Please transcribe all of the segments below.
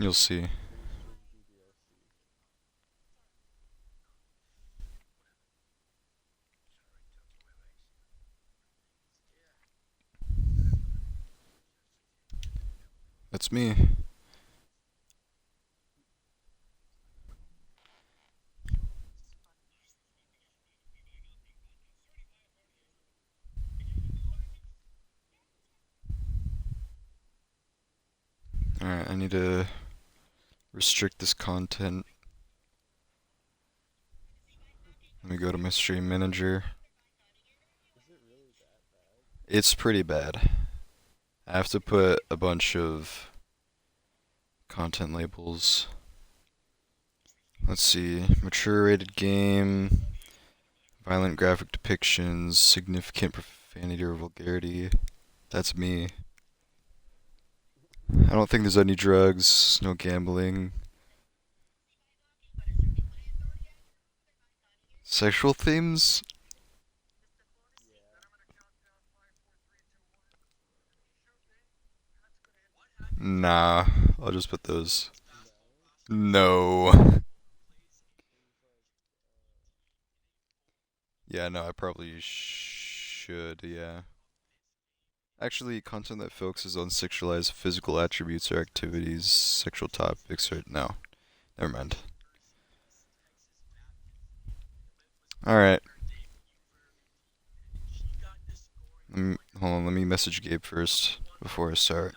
You'll see. That's me. Alright, I need to restrict this content. Let me go to my stream manager. It's pretty bad. I have to put a bunch of content labels. Let's see. Mature rated game. Violent graphic depictions. Significant profanity or vulgarity. That's me. I don't think there's any drugs. No gambling. Sexual themes? Nah, I'll just put those. No. Yeah, no, I probably should, yeah. Actually, content that focuses on sexualized physical attributes or activities, sexual topics, or no. Never mind. Alright. Hold on, let me message Gabe first before I start.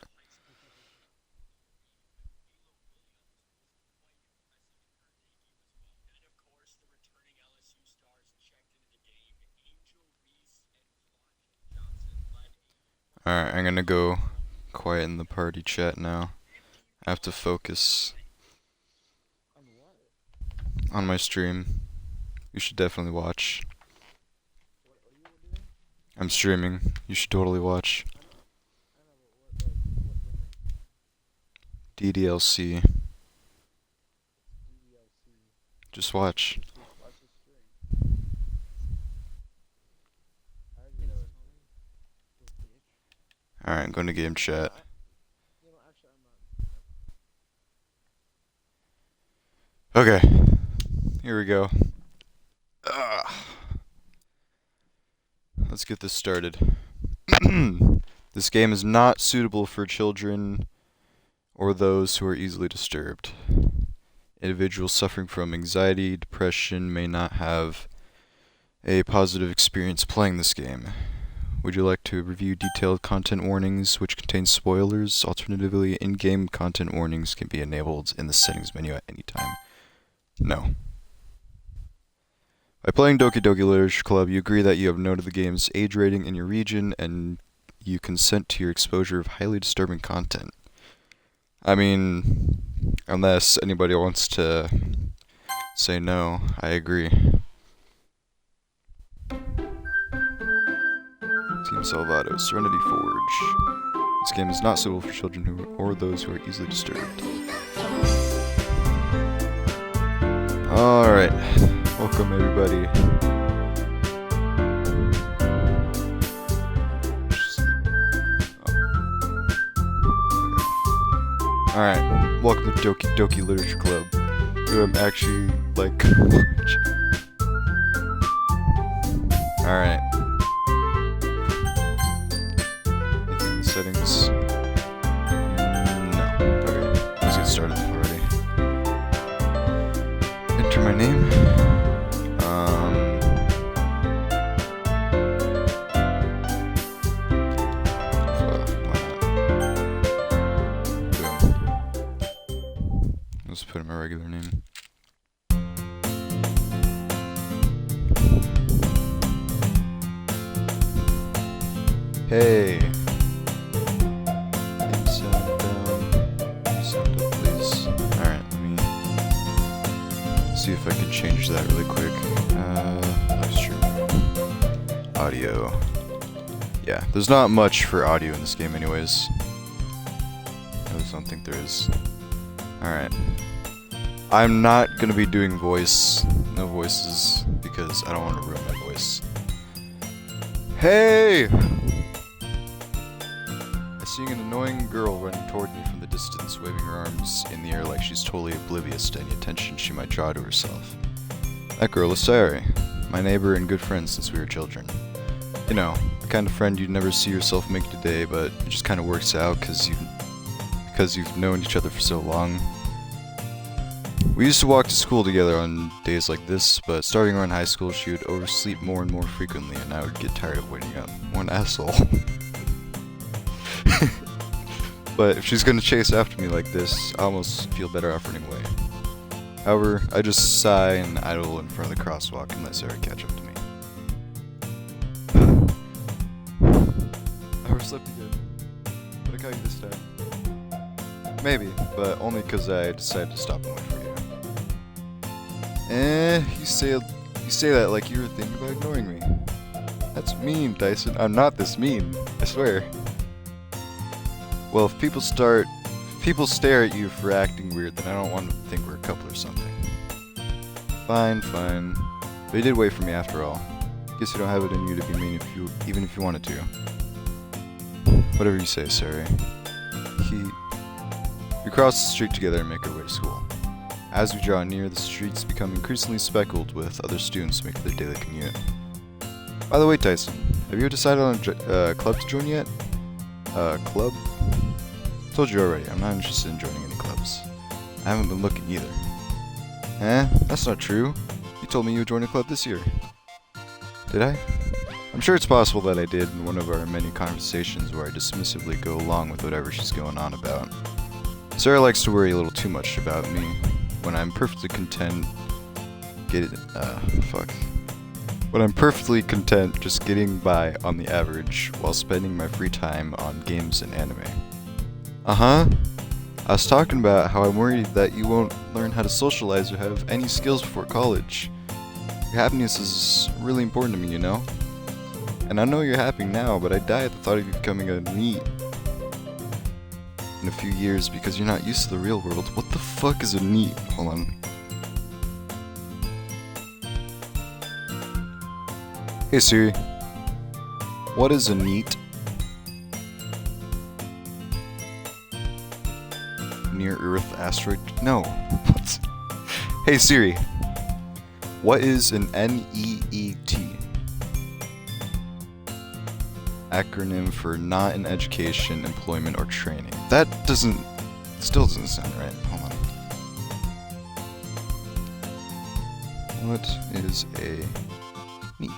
Alright, I'm gonna go quiet in the party chat now. I have to focus on my stream. You should definitely watch. I'm streaming. You should totally watch. DDLC. Just watch. Alright, I'm going to game chat. Okay. Here we go. Let's get this started. This game is not suitable for children or those who are easily disturbed. Individuals suffering from anxiety, depression may not have a positive experience playing this game. Would you like to review detailed content warnings which contain spoilers? Alternatively, in-game content warnings can be enabled in the settings menu at any time. No. By playing Doki Doki Literature Club, you agree that you have noted the game's age rating in your region and you consent to your exposure of highly disturbing content. I mean, unless anybody wants to say no, I agree. Team Salvato, Serenity Forge. This game is not suitable for children or those who are easily disturbed. Alright, welcome everybody. Alright, welcome to Doki Doki Literature Club. Who I'm actually, like, Alright. Settings. No. Okay, let's get started already. Enter my name. Why not? Boom. Let's put in my regular name. Hey. See if I can change that really quick. Live stream. Audio. Yeah, there's not much for audio in this game anyways. I just don't think there is. Alright. I'm not gonna be doing no voices, because I don't want to ruin my voice. Hey! I see an annoying girl running toward me from the distance, waving her arms in the air like she's totally oblivious to any attention she might draw to herself. That girl is Sari, my neighbor and good friend since we were children. You know, the kind of friend you'd never see yourself make today, but it just kind of works out because you've known each other for so long. We used to walk to school together on days like this, but starting around high school she would oversleep more and more frequently, and I would get tired of waiting up. What an asshole. But if she's gonna chase after me like this, I almost feel better off running away. However, I just sigh and idle in front of the crosswalk and let Sarah catch up to me. I overslept again. But I caught you this time. Maybe, but only because I decided to stop and wait for you. You say that like you were thinking about ignoring me. That's mean, Dyson. I'm not this mean, I swear. Well, if people stare at you for acting weird, then I don't want them to think we're a couple or something. Fine. But you did wait for me after all. Guess you don't have it in you to be mean even if you wanted to. Whatever you say, Sarah. We cross the street together and make our way to school. As we draw near, the streets become increasingly speckled with other students making their daily commute. By the way, Tyson, have you decided on a club to join yet? Club? Told you already, I'm not interested in joining any clubs. I haven't been looking either. That's not true. You told me you would join a club this year. Did I? I'm sure it's possible that I did in one of our many conversations where I dismissively go along with whatever she's going on about. Sarah likes to worry a little too much about me when I'm perfectly content just getting by on the average while spending my free time on games and anime. I was talking about how I'm worried that you won't learn how to socialize or have any skills before college. Your happiness is really important to me, you know? And I know you're happy now, but I die at the thought of you becoming a NEET in a few years because you're not used to the real world. What the fuck is a NEET? Hold on. Hey Siri, what is a NEET? Near Earth asteroid? No. What? Hey Siri, what is an NEET? Acronym for not in education, employment, or training. That still doesn't sound right. Hold on. What is a NEET?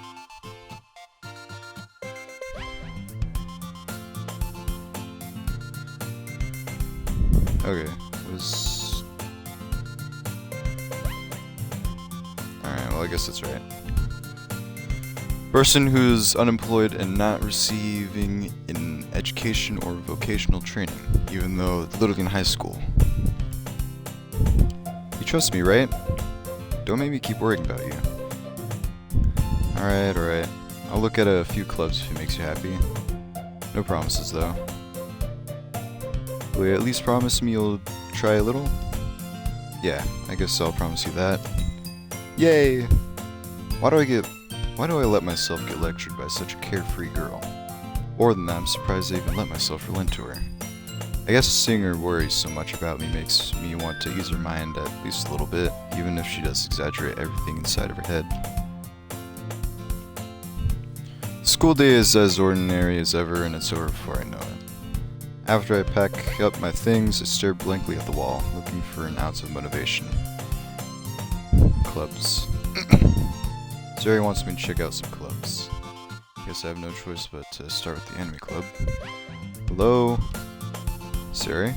Okay, Alright, well I guess that's right. Person who's unemployed and not receiving an education or vocational training, even though they're literally in high school. You trust me, right? Don't make me keep worrying about you. Alright. I'll look at a few clubs if it makes you happy. No promises though. Will you at least promise me you'll try a little? Yeah, I guess I'll promise you that. Yay! Why do I let myself get lectured by such a carefree girl? More than that, I'm surprised I even let myself relent to her. I guess seeing her worry so much about me makes me want to ease her mind at least a little bit, even if she does exaggerate everything inside of her head. School day is as ordinary as ever, and it's over before I know it. After I pack up my things, I stare blankly at the wall, looking for an ounce of motivation. Clubs. Sari wants me to check out some clubs. Guess I have no choice but to start with the anime club. Hello? Sari?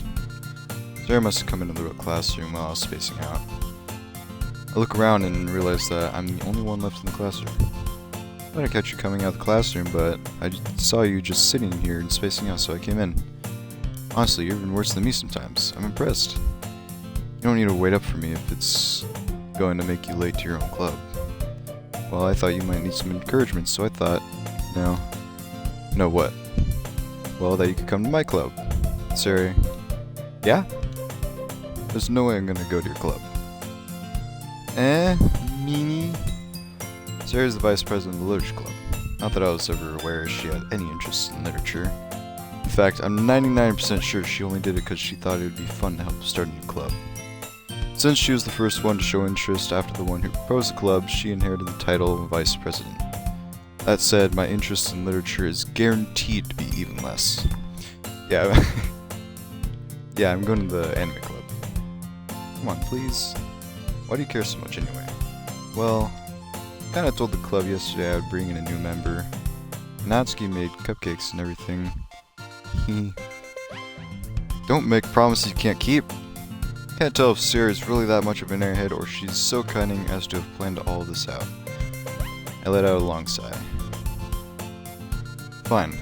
Sari must have come into the classroom while I was spacing out. I look around and realize that I'm the only one left in the classroom. I thought I catch you coming out of the classroom, but I saw you just sitting here and spacing out, so I came in. Honestly, you're even worse than me sometimes. I'm impressed. You don't need to wait up for me if it's going to make you late to your own club. Well, I thought you might need some encouragement, so I thought, no what? Well, that you could come to my club. Sari, yeah? There's no way I'm gonna go to your club. Meanie? Sari's the vice president of the literature club. Not that I was ever aware she had any interest in literature. In fact, I'm 99% sure she only did it because she thought it would be fun to help start a new club. Since she was the first one to show interest after the one who proposed the club, she inherited the title of vice president. That said, my interest in literature is guaranteed to be even less. Yeah, yeah, I'm going to the anime club. Come on, please. Why do you care so much anyway? Well, I kinda told the club yesterday I would bring in a new member. Natsuki made cupcakes and everything. Don't make promises you can't keep. Can't tell if Sarah is really that much of an airhead or she's so cunning as to have planned all this out. I let out a long sigh. Fine.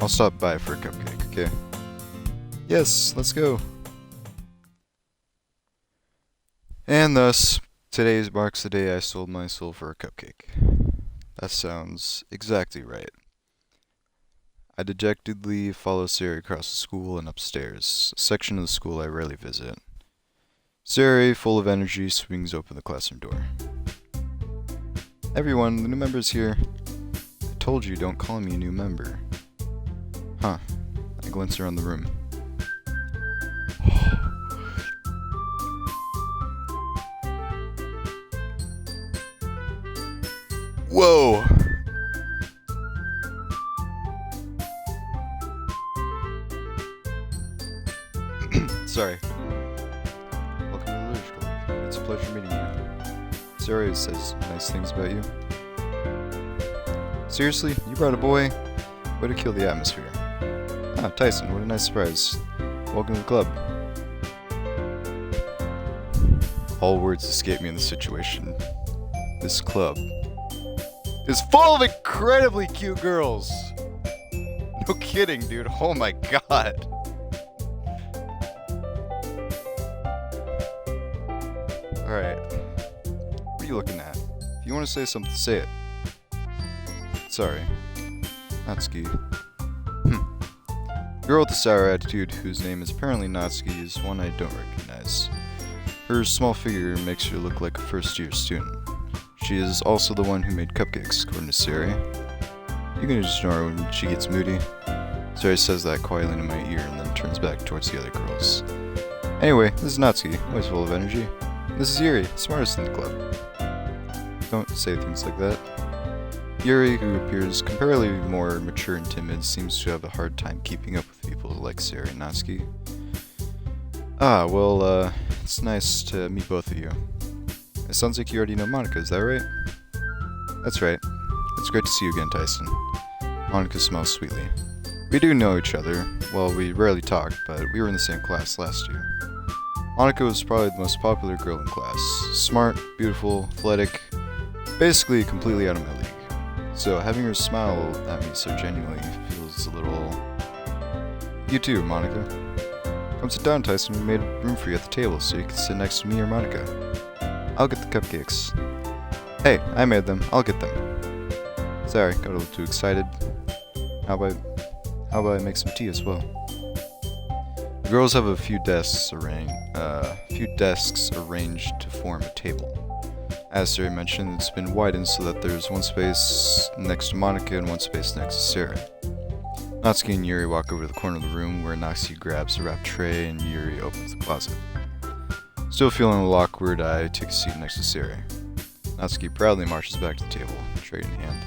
I'll stop by for a cupcake, okay? Yes, let's go. And thus, today marks the day I sold my soul for a cupcake. That sounds exactly right. I dejectedly follow Sari across the school and upstairs, a section of the school I rarely visit. Sari, full of energy, swings open the classroom door. Everyone, the new member's here. I told you, don't call me a new member. Huh. I glance around the room. Whoa! Sorry. Welcome to the Literature Club. It's a pleasure meeting you. Sarah says nice things about you. Seriously? You brought a boy? Way to kill the atmosphere. Ah, Tyson, what a nice surprise. Welcome to the club. All words escape me in this situation. This club is full of incredibly cute girls. No kidding, dude. Oh my god. Alright. What are you looking at? If you want to say something, say it. Sorry. Natsuki. The girl with the sour attitude, whose name is apparently Natsuki, is one I don't recognize. Her small figure makes her look like a first-year student. She is also the one who made cupcakes, according to Sari. You can just ignore her when she gets moody. Sari says that quietly in my ear and then turns back towards the other girls. Anyway, this is Natsuki, always full of energy. This is Yuri, smartest in the club. Don't say things like that. Yuri, who appears comparatively more mature and timid, seems to have a hard time keeping up with people like Sari and Natsuki. Ah, well, it's nice to meet both of you. It sounds like you already know Monika, is that right? That's right. It's great to see you again, Tyson. Monika smiles sweetly. We do know each other. Well, we rarely talk, but we were in the same class last year. Monika was probably the most popular girl in class. Smart, beautiful, athletic, basically completely out of my league. So having her smile at me so genuinely feels a little... You too, Monika. Come sit down, Tyson. We made room for you at the table so you can sit next to me or Monika. I'll get the cupcakes. Hey, I made them. I'll get them. Sorry, got a little too excited. How about I make some tea as well? The girls have a few desks arranged to form a table. As Sarah mentioned, it's been widened so that there's one space next to Monika and one space next to Sarah. Natsuki and Yuri walk over to the corner of the room where Natsuki grabs a wrapped tray and Yuri opens the closet. Still feeling a little awkward, I take a seat next to Sarah. Natsuki proudly marches back to the table, tray in hand.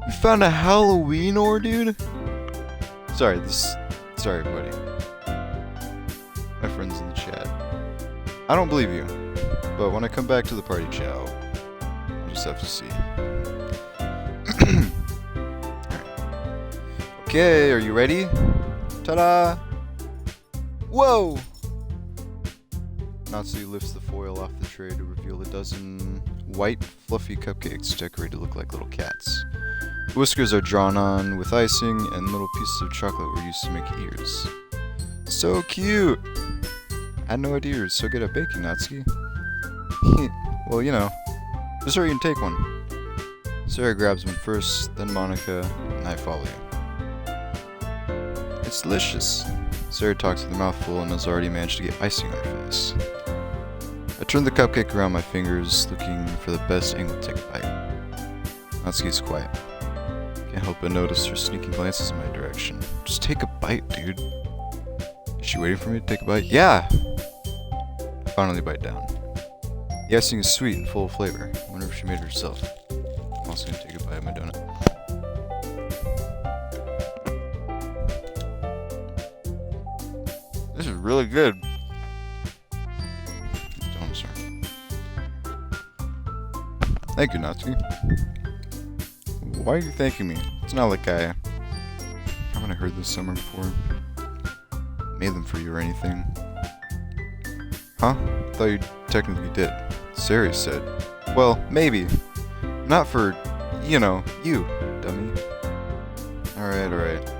You found a Halloween ore, dude? Sorry, buddy. My friends in the chat. I don't believe you, but when I come back to the party chow, we'll just have to see. Alright. Okay, are you ready? Ta-da! Whoa! Natsuki lifts the foil off the tray to reveal a dozen white, fluffy cupcakes decorated to look like little cats. The whiskers are drawn on with icing, and little pieces of chocolate were used to make ears. So cute! I had no idea you were so good at baking, Natsuki. Well, you know. Just hurry and take one. Sarah grabs one first, then Monika, and I follow you. It's delicious. Sarah talks with her mouth full and has already managed to get icing on her face. I turn the cupcake around my fingers, looking for the best angle to take a bite. Natsuki's quiet. Can't help but notice her sneaking glances in my direction. Just take a bite, dude. Is she waiting for me to take a bite? Yeah! I finally bite down. The icing is sweet and full of flavor. I wonder if she made it herself. I'm also gonna take a bite of my donut. This is really good. Donuts are. Thank you, Natsuki. Why are you thanking me? It's not like I haven't heard this somewhere before. Made them for you or anything. Huh? Thought you technically did. Sari said. Well, maybe. Not for, you know, you, dummy. Alright.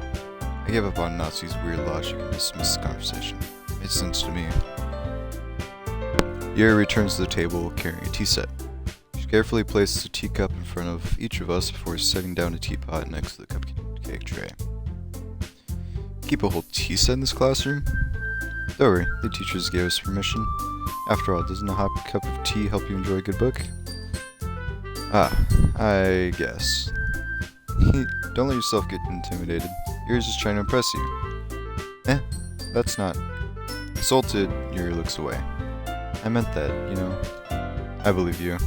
I gave up on Natsuki's weird logic and dismissed the conversation. Made sense to me. Yuri returns to the table carrying a tea set. She carefully places a teacup in front of each of us before setting down a teapot next to the cupcake tray. Keep a whole tea set in this classroom? Don't worry, the teachers gave us permission. After all, doesn't a hot cup of tea help you enjoy a good book? Ah, I guess. Don't let yourself get intimidated. Yuri's just trying to impress you. That's not. Insulted, Yuri looks away. I meant that, you know. I believe you.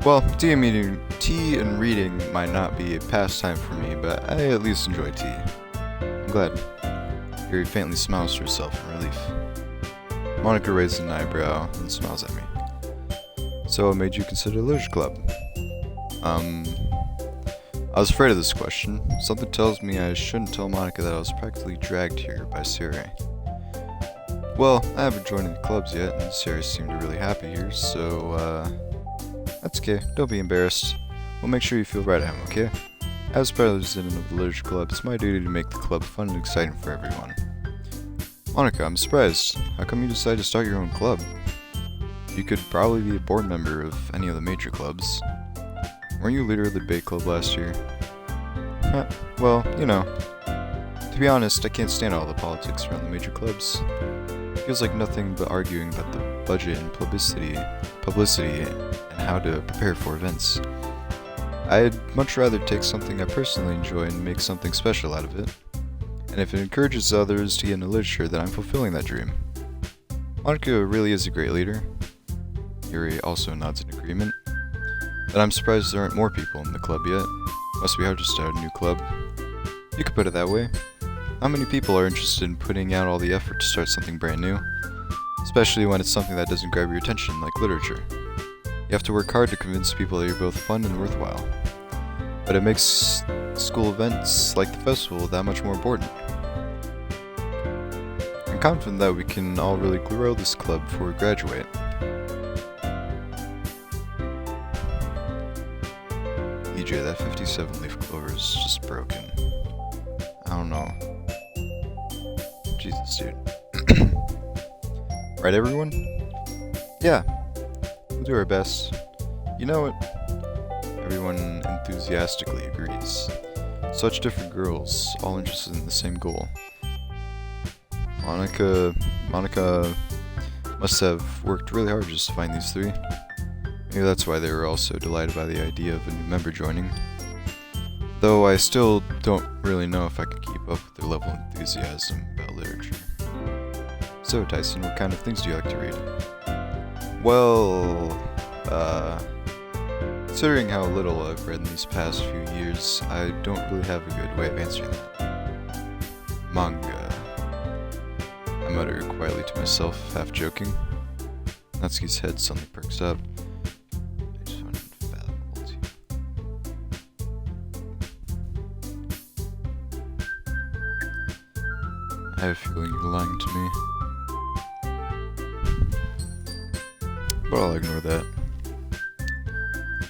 Well, tea and reading might not be a pastime for me, but I at least enjoy tea. I'm glad. Yuri faintly smiles to herself in relief. Monika raises an eyebrow and smiles at me. So what made you consider the literature club? I was afraid of this question. Something tells me I shouldn't tell Monika that I was practically dragged here by Sari. Well, I haven't joined any clubs yet, and Sari seemed really happy here, so, that's okay. Don't be embarrassed. We'll make sure you feel right at home, okay? As president of the literature club, it's my duty to make the club fun and exciting for everyone. Monika, I'm surprised. How come you decided to start your own club? You could probably be a board member of any of the major clubs. Weren't you leader of the debate club last year? Well, you know. To be honest, I can't stand all the politics around the major clubs. It feels like nothing but arguing about the budget and publicity, and how to prepare for events. I'd much rather take something I personally enjoy and make something special out of it. And if it encourages others to get into literature, then I'm fulfilling that dream. Monika really is a great leader. Yuri also nods in agreement. But I'm surprised there aren't more people in the club yet. Must be hard to start a new club. You could put it that way. How many people are interested in putting out all the effort to start something brand new? Especially when it's something that doesn't grab your attention, like literature. You have to work hard to convince people that you're both fun and worthwhile. But it makes school events like the festival that much more important. I'm confident that we can all really grow this club before we graduate. EJ, that 57-leaf clover is just broken. I don't know. Jesus, dude. Right, everyone? Yeah. We'll do our best. You know it. Everyone enthusiastically agrees. Such different girls, all interested in the same goal. Monika must have worked really hard just to find these three. Maybe that's why they were all so delighted by the idea of a new member joining. Though I still don't really know if I could keep up with their level of enthusiasm about literature. So, Tyson, what kind of things do you like to read? Well, considering how little I've read in these past few years, I don't really have a good way of answering that. Manga. I mutter quietly to myself, half joking. Natsuki's head suddenly perks up. I just find it unfathomable to I have a feeling you're lying to me. But I'll ignore that.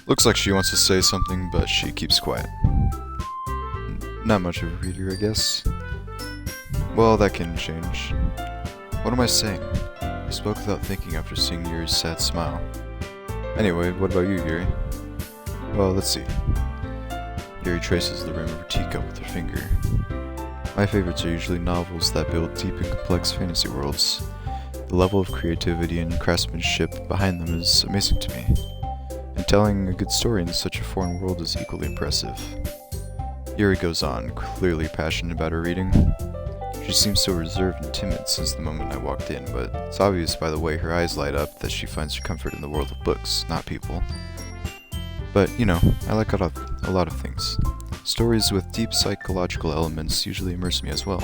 Looks like she wants to say something, but she keeps quiet. Not much of a reader, I guess. Well, that can change. What am I saying? I spoke without thinking after seeing Yuri's sad smile. Anyway, what about you, Yuri? Well, let's see. Yuri traces the rim of her teacup with her finger. My favorites are usually novels that build deep and complex fantasy worlds. The level of creativity and craftsmanship behind them is amazing to me. And telling a good story in such a foreign world is equally impressive. Yuri goes on, clearly passionate about her reading. She seems so reserved and timid since the moment I walked in, but it's obvious by the way her eyes light up that she finds her comfort in the world of books, not people. But, you know, I like a lot of things. Stories with deep psychological elements usually immerse me as well.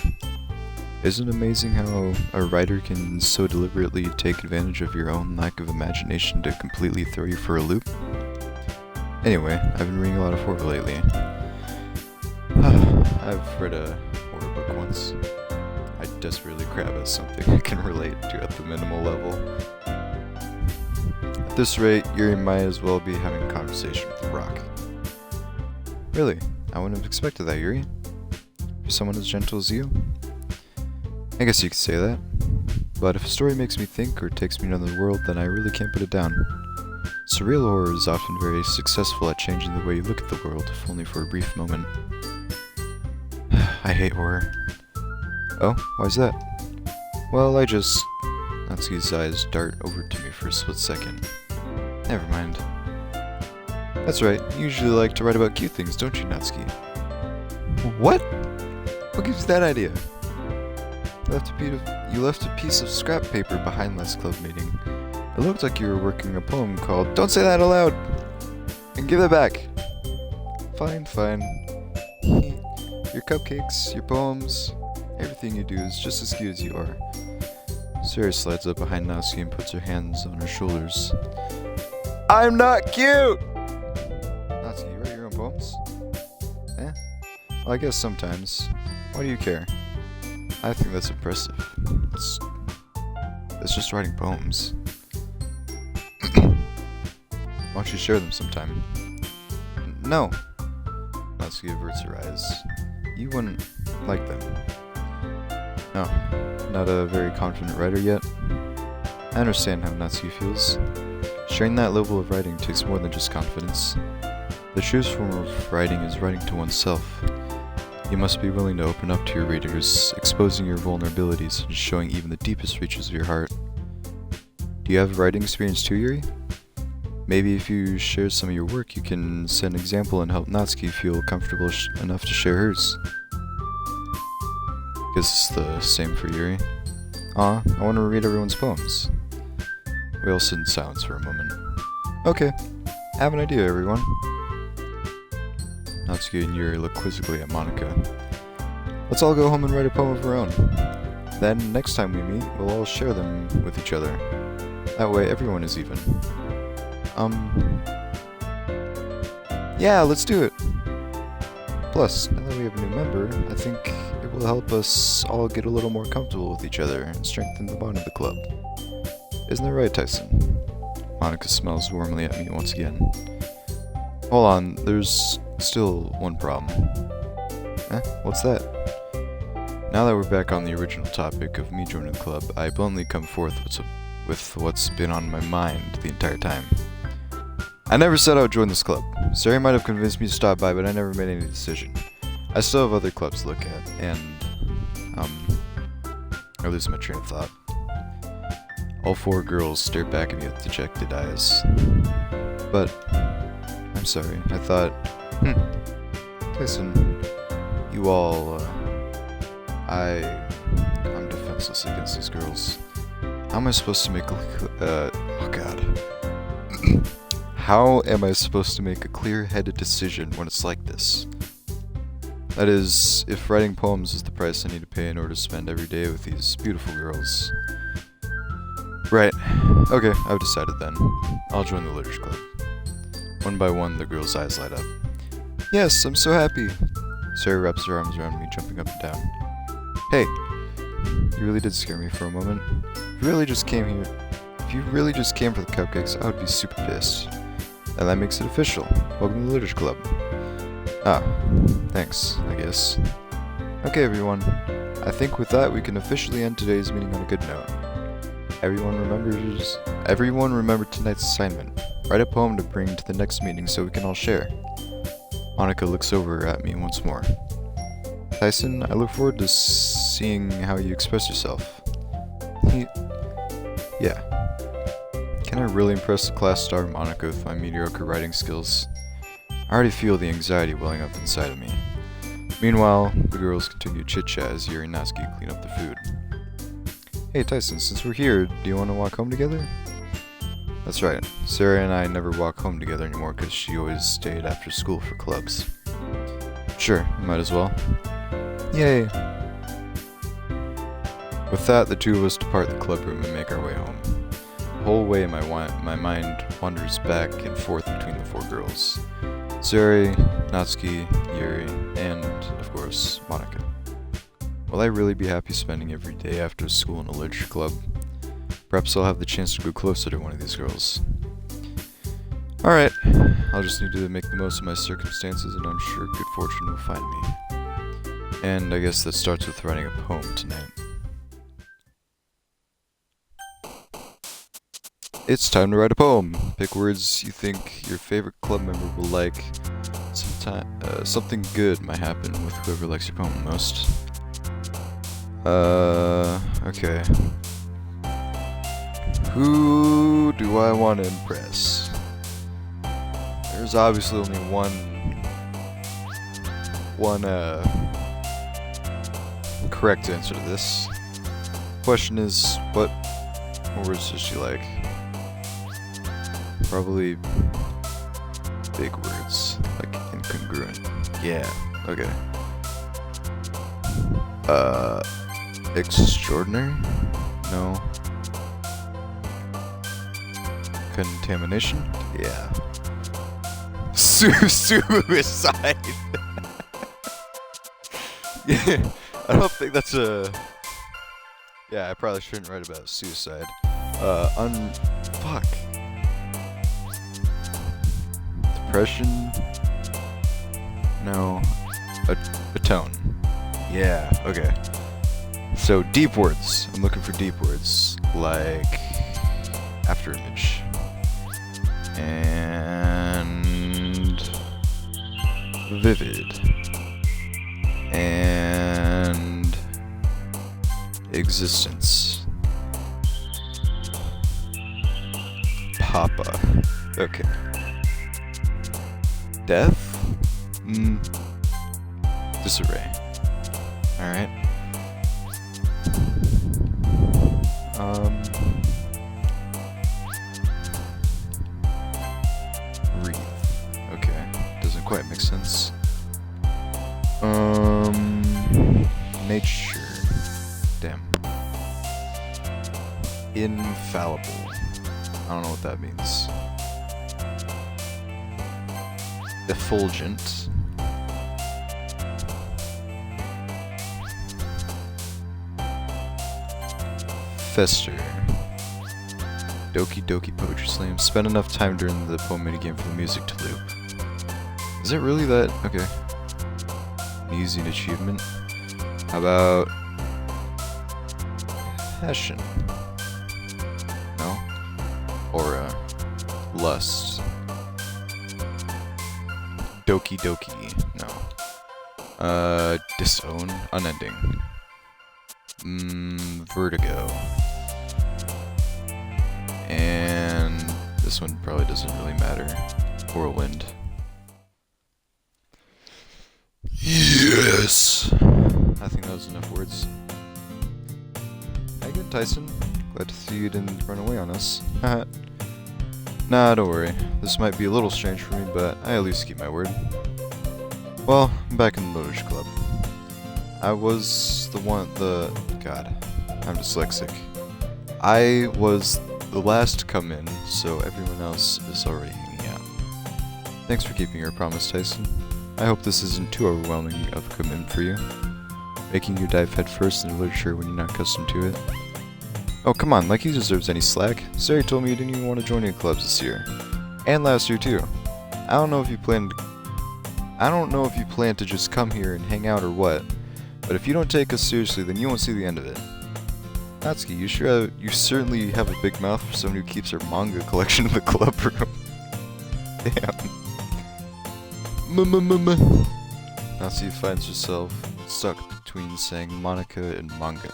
Isn't it amazing how a writer can so deliberately take advantage of your own lack of imagination to completely throw you for a loop? Anyway, I've been reading a lot of horror lately. I've read a horror book once. I desperately grab at something I can relate to at the minimal level. At this rate, Yuri might as well be having a conversation with a rock. Really? I wouldn't have expected that, Yuri. For someone as gentle as you? I guess you could say that. But if a story makes me think or takes me to another world, then I really can't put it down. Surreal horror is often very successful at changing the way you look at the world, if only for a brief moment. I hate horror. Oh, why's that? Well, Natsuki's eyes dart over to me for a split second. Never mind. That's right, you usually like to write about cute things, don't you, Natsuki? What? What gives you that idea? You left a piece of scrap paper behind last club meeting. It looked like you were working a poem called Don't Say That Aloud! And give it back! Fine. Your cupcakes, your poems, everything you do is just as cute as you are. Sarah slides up behind Natsuki and puts her hands on her shoulders. I'm not cute! Natsuki, you write your own poems? Eh? Well, I guess sometimes. Why do you care? I think that's impressive. It's just writing poems. Why don't you share them sometime? No. Natsuki averts her eyes. You wouldn't like them. No, not a very confident writer yet. I understand how Natsuki feels. Sharing that level of writing takes more than just confidence. The truest form of writing is writing to oneself. You must be willing to open up to your readers, exposing your vulnerabilities and showing even the deepest reaches of your heart. Do you have writing experience too, Yuri? Maybe if you share some of your work, you can set an example and help Natsuki feel comfortable enough to share hers. Guess it's the same for Yuri. I want to read everyone's poems. We all sit in silence for a moment. Okay, I have an idea, everyone. Natsuki and Yuri look quizzically at Monika. Let's all go home and write a poem of our own. Then, next time we meet, we'll all share them with each other. That way, everyone is even. Yeah, let's do it! Plus, now that we have a new member, I think it will help us all get a little more comfortable with each other and strengthen the bond of the club. Isn't that right, Tyson? Monika smells warmly at me once again. Hold on, there's still one problem. What's that? Now that we're back on the original topic of me joining the club, I bluntly come forth with what's been on my mind the entire time. I never said I would join this club. Sari might have convinced me to stop by, but I never made any decision. I still have other clubs to look at, and, I lose my train of thought. All four girls stare back at me with dejected eyes. But, I'm sorry, I thought, Tyson, you all, I'm defenseless against these girls. How am I supposed to make oh god. How am I supposed to make a clear-headed decision when it's like this? That is, if writing poems is the price I need to pay in order to spend every day with these beautiful girls. Right. Okay, I've decided then. I'll join the Literature Club. One by one, the girls' eyes light up. Yes, I'm so happy! Sarah wraps her arms around me, jumping up and down. Hey! You really did scare me for a moment. If you really just came for the cupcakes, I would be super pissed. And that makes it official. Welcome to the Literature Club. Thanks, I guess. Okay, everyone. I think with that, we can officially end today's meeting on a good note. Everyone remember tonight's assignment. Write a poem to bring to the next meeting so we can all share. Monika looks over at me once more. Tyson, I look forward to seeing how you express yourself. Yeah. Can I really impress the class star Monika with my mediocre writing skills? I already feel the anxiety welling up inside of me. Meanwhile, the girls continue chit-chat as Yuri and Natsuki clean up the food. Hey Tyson, since we're here, do you want to walk home together? That's right, Sarah and I never walk home together anymore because she always stayed after school for clubs. Sure, might as well. Yay! With that, the two of us depart the club room and make our way home. The whole way my mind wanders back and forth between the four girls. Zuri, Natsuki, Yuri, and, of course, Monika. Will I really be happy spending every day after school in a literature club? Perhaps I'll have the chance to go closer to one of these girls. Alright, I'll just need to make the most of my circumstances and I'm sure good fortune will find me. And I guess that starts with writing a poem tonight. It's time to write a poem. Pick words you think your favorite club member will like. Something good might happen with whoever likes your poem the most. Okay. Who do I want to impress? There's obviously only one correct answer to this. Question is, what words does she like? Probably big words, like incongruent. Yeah, okay. Extraordinary? No. Contamination? Yeah. Suicide! Yeah, I don't think that's a... Yeah, I probably shouldn't write about suicide. Fuck. Depression? No. Atone. Yeah, okay. So, deep words. I'm looking for deep words. Like... Afterimage. And... Vivid. And... Existence. Papa. Okay. Death? Disarray. Alright. Wreath. Okay. Doesn't quite make sense. Nature. Damn. Infallible. I don't know what that means. Effulgent. Fester. Doki Doki Poetry Slam. Spend enough time during the poem minigame for the music to loop. Is it really that? Okay. An easy achievement. How about... Passion? No? Aura. Lust. Doki Doki. No. Disown. Unending. Vertigo. And this one probably doesn't really matter. Whirlwind. Yes! I think that was enough words. Hi again, Tyson. Glad to see you didn't run away on us. Nah, don't worry. This might be a little strange for me, but I at least keep my word. Well, I'm back in the literature club. I was God, I'm dyslexic. I was the last to come in, so everyone else is already hanging out. Thanks for keeping your promise, Tyson. I hope this isn't too overwhelming of a commitment for you, making you dive headfirst into literature when you're not accustomed to it. Oh, come on, like he deserves any slack. Sari told me you didn't even want to join any clubs this year. And last year, too. I don't know if you plan to just come here and hang out or what, but if you don't take us seriously, then you won't see the end of it. Natsuki, you certainly have a big mouth for someone who keeps her manga collection in the club room. Damn. Natsuki finds herself stuck between saying Monika and manga.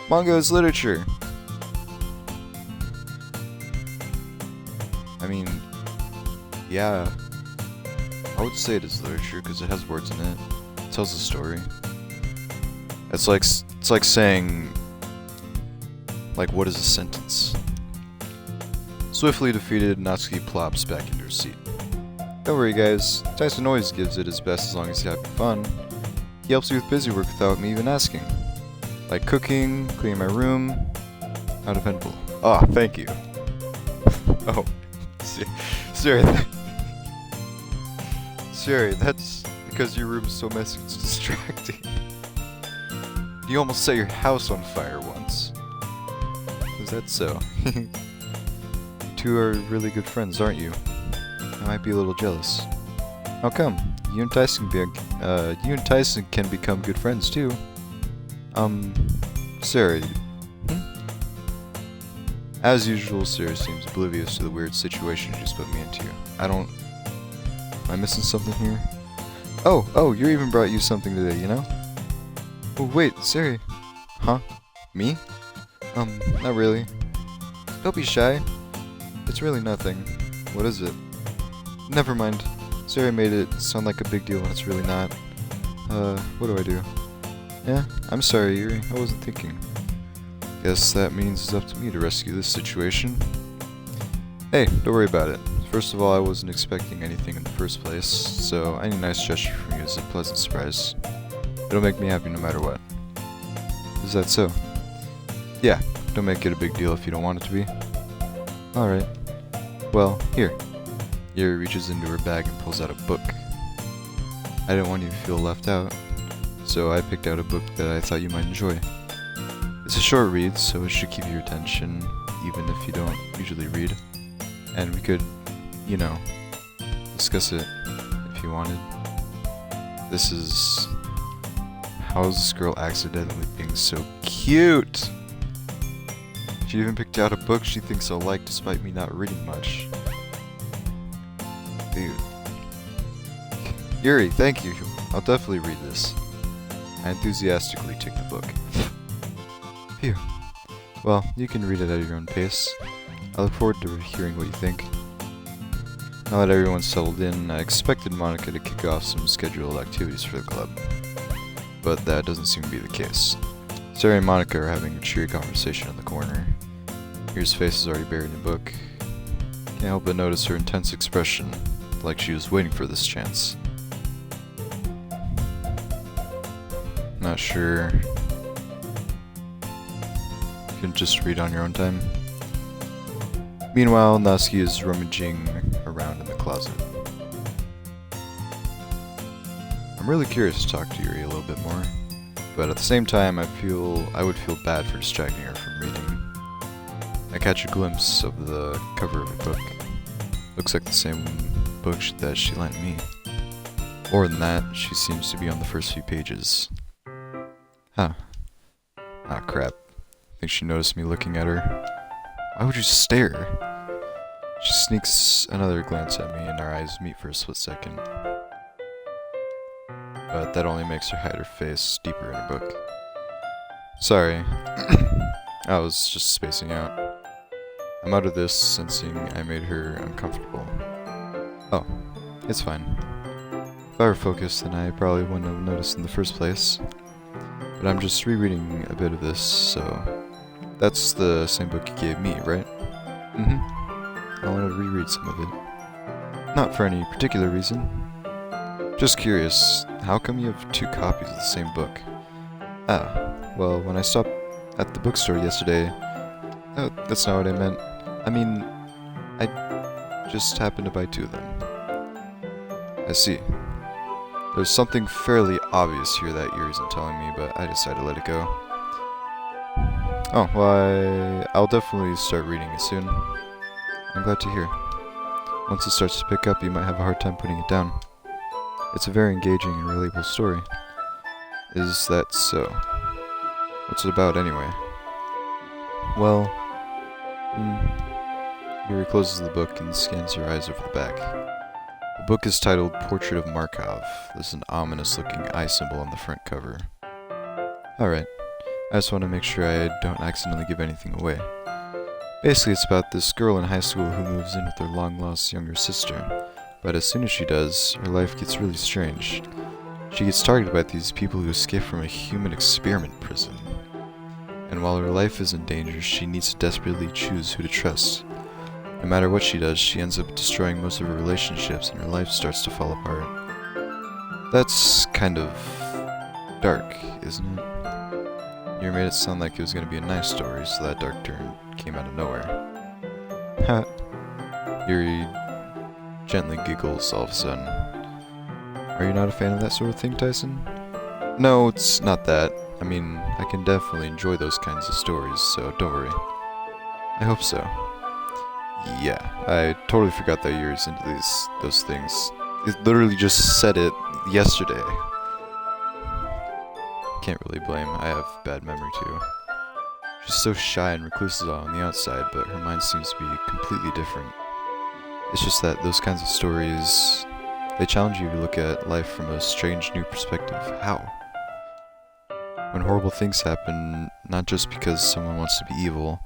Manga is literature! I mean, yeah, I would say it is literature because it has words in it. tells a story. It's like saying, like, what is a sentence? Swiftly defeated, Natsuki plops back into her seat. Don't worry guys, Tyson always gives it his best as long as he's having fun. He helps me with busy work without me even asking. Like cooking, cleaning my room. How dependable. Ah, thank you. Oh, sorry. Sorry, that's because your room's so messy it's distracting. You almost set your house on fire once. Is that so? You two are really good friends, aren't you? I might be a little jealous. How come? You and Tyson can become good friends too. Sarah. As usual, Sarah seems oblivious to the weird situation you just put me into. Am I missing something here? Oh, you even brought you something today, you know? Oh, wait, Sarah. Huh? Me? Not really. Don't be shy. It's really nothing. What is it? Never mind. Sarah made it sound like a big deal when it's really not. What do I do? Yeah, I'm sorry, Yuri. I wasn't thinking. Guess that means it's up to me to rescue this situation. Hey, don't worry about it. First of all, I wasn't expecting anything in the first place, so any nice gesture from you is a pleasant surprise. It'll make me happy no matter what. Is that so? Yeah, don't make it a big deal if you don't want it to be. Alright. Well, here. Yuri reaches into her bag and pulls out a book. I didn't want you to feel left out, so I picked out a book that I thought you might enjoy. It's a short read, so it should keep your attention, even if you don't usually read. And we could, you know, discuss it if you wanted. This is... How is this girl accidentally being so cute? She even picked out a book she thinks I'll like despite me not reading much. Dude. Yuri, thank you. I'll definitely read this. I enthusiastically took the book. Phew. Well, you can read it at your own pace. I look forward to hearing what you think. Now that everyone's settled in, I expected Monica to kick off some scheduled activities for the club. But that doesn't seem to be the case. Sarah and Monica are having a cheery conversation in the corner. Yuri's face is already buried in the book. Can't help but notice her intense expression, like she was waiting for this chance. Not sure. You can just read on your own time. Meanwhile, Natsuki is rummaging around in the closet. I'm really curious to talk to Yuri a little bit more, but at the same time I would feel bad for distracting her from reading. I catch a glimpse of the cover of a book. Looks like the same book that she lent me. More than that, she seems to be on the first few pages. Huh. Ah, crap. Think she noticed me looking at her. Why would you stare? She sneaks another glance at me and our eyes meet for a split second. But that only makes her hide her face deeper in her book. Sorry. I was just spacing out. I'm out of this, sensing I made her uncomfortable. Oh, it's fine. If I were focused, then I probably wouldn't have noticed in the first place. But I'm just rereading a bit of this, so... That's the same book you gave me, right? I wanted to reread some of it. Not for any particular reason. Just curious, how come you have 2 copies of the same book? Ah, well, when I stopped at the bookstore yesterday... Oh, that's not what I meant. I mean, I just happened to buy 2 of them. I see. There's something fairly obvious here that Yuri isn't telling me, but I decided to let it go. Oh, well, I'll definitely start reading it soon. I'm glad to hear. Once it starts to pick up, you might have a hard time putting it down. It's a very engaging and relatable story. Is that so? What's it about, anyway? Well, Yuri closes the book and scans her eyes over the back. The book is titled Portrait of Markov. There's an ominous-looking eye symbol on the front cover. Alright. I just want to make sure I don't accidentally give anything away. Basically, it's about this girl in high school who moves in with her long-lost younger sister. But as soon as she does, her life gets really strange. She gets targeted by these people who escape from a human experiment prison. And while her life is in danger, she needs to desperately choose who to trust. No matter what she does, she ends up destroying most of her relationships and her life starts to fall apart. That's kind of dark, isn't it? You made it sound like it was going to be a nice story, so that dark turn came out of nowhere. Ha! Yuri gently giggles all of a sudden. Are you not a fan of that sort of thing, Tyson? No, it's not that. I mean, I can definitely enjoy those kinds of stories, so don't worry. I hope so. Yeah, I totally forgot that Yuri's into those things. It literally just said it yesterday. Can't really blame. I have bad memory too. She's so shy and reclusive on the outside, but her mind seems to be completely different. It's just that those kinds of stories, they challenge you to look at life from a strange new perspective. How? When horrible things happen, not just because someone wants to be evil,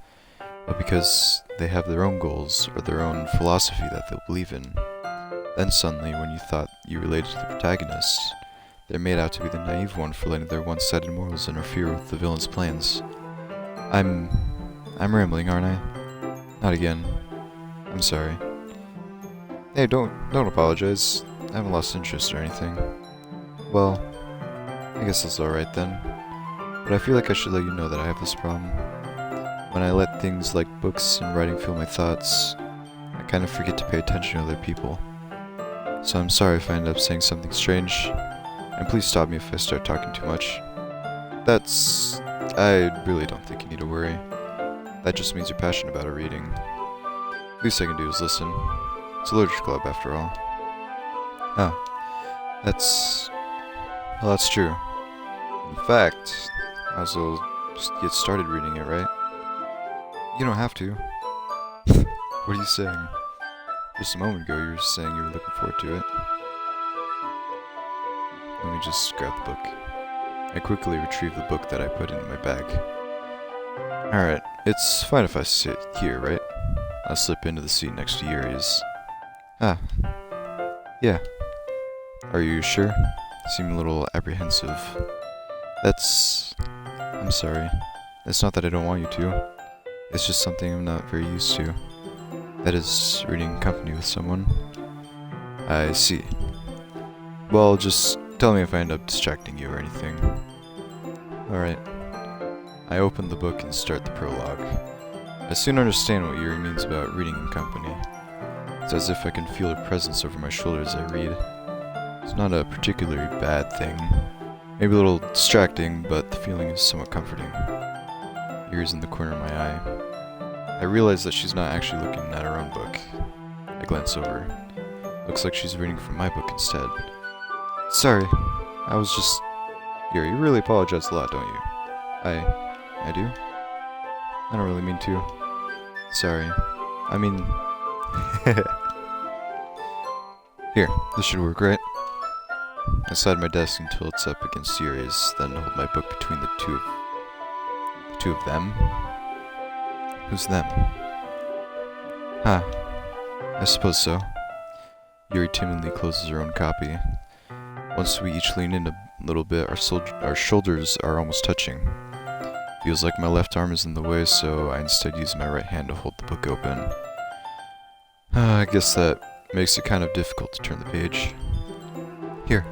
but because they have their own goals or their own philosophy that they'll believe in. Then suddenly, when you thought you related to the protagonist, they're made out to be the naive one for letting their one-sided morals interfere with the villain's plans. I'm rambling, aren't I? Not again. I'm sorry. Hey, don't apologize. I haven't lost interest or anything. Well, I guess that's alright then. But I feel like I should let you know that I have this problem. When I let things like books and writing fill my thoughts, I kind of forget to pay attention to other people. So I'm sorry if I end up saying something strange. And please stop me if I start talking too much. I really don't think you need to worry. That just means you're passionate about a reading. Least I can do is listen. It's a literature club after all. Oh, that's true. In fact, I was well just get started reading it, right? You don't have to. What are you saying? Just a moment ago you were saying you were looking forward to it. Let me just grab the book. I quickly retrieve the book that I put into my bag. Alright, it's fine if I sit here, right? I'll slip into the seat next to Yuri's. Ah. Yeah. Are you sure? You seem a little apprehensive. I'm sorry. It's not that I don't want you to. It's just something I'm not very used to. That is, reading company with someone. I see. Well, just tell me if I end up distracting you or anything. Alright. I open the book and start the prologue. I soon understand what Yuri means about reading in company. It's as if I can feel her presence over my shoulder as I read. It's not a particularly bad thing. Maybe a little distracting, but the feeling is somewhat comforting. Yuri's in the corner of my eye. I realize that she's not actually looking at her own book. I glance over. Looks like she's reading from my book instead. Sorry, I was just... Yuri, you really apologize a lot, don't you? I do? I don't really mean to. Sorry. I mean... Here, this should work, right? I slide my desk until it's up against Yuri's, then hold my book between the two of them? Who's them? Huh. I suppose so. Yuri timidly closes her own copy. Once we each lean in a little bit, our shoulders are almost touching. Feels like my left arm is in the way, so I instead use my right hand to hold the book open. I guess that makes it kind of difficult to turn the page. Here.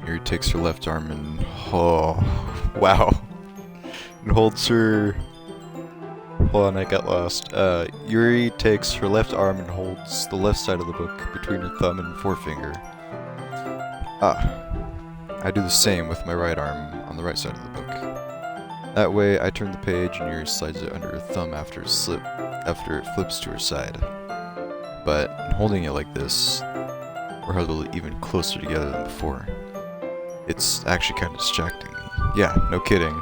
Yuri takes her left arm and... Oh, wow. And holds her... Hold on, I got lost. Yuri takes her left arm and holds the left side of the book between her thumb and forefinger. I do the same with my right arm on the right side of the book. That way, I turn the page and Yuri slides it under her thumb after it flips to her side. But in holding it like this, we're huddled even closer together than before. It's actually kind of distracting. Yeah, no kidding.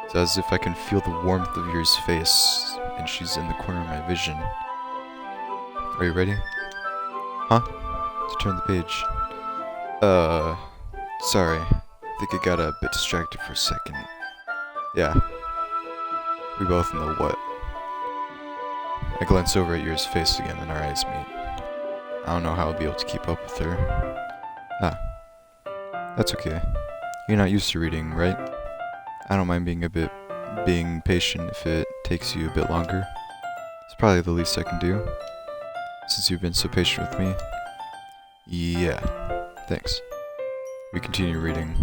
It's as if I can feel the warmth of Yuri's face, and she's in the corner of my vision. Are you ready? Huh? To turn the page. Sorry. I think I got a bit distracted for a second. Yeah. We both know what. I glance over at Yuri's face again and our eyes meet. I don't know how I'll be able to keep up with her. Ah, that's okay. You're not used to reading, right? I don't mind being patient if it takes you a bit longer. It's probably the least I can do, since you've been so patient with me. Yeah, thanks. We continue reading.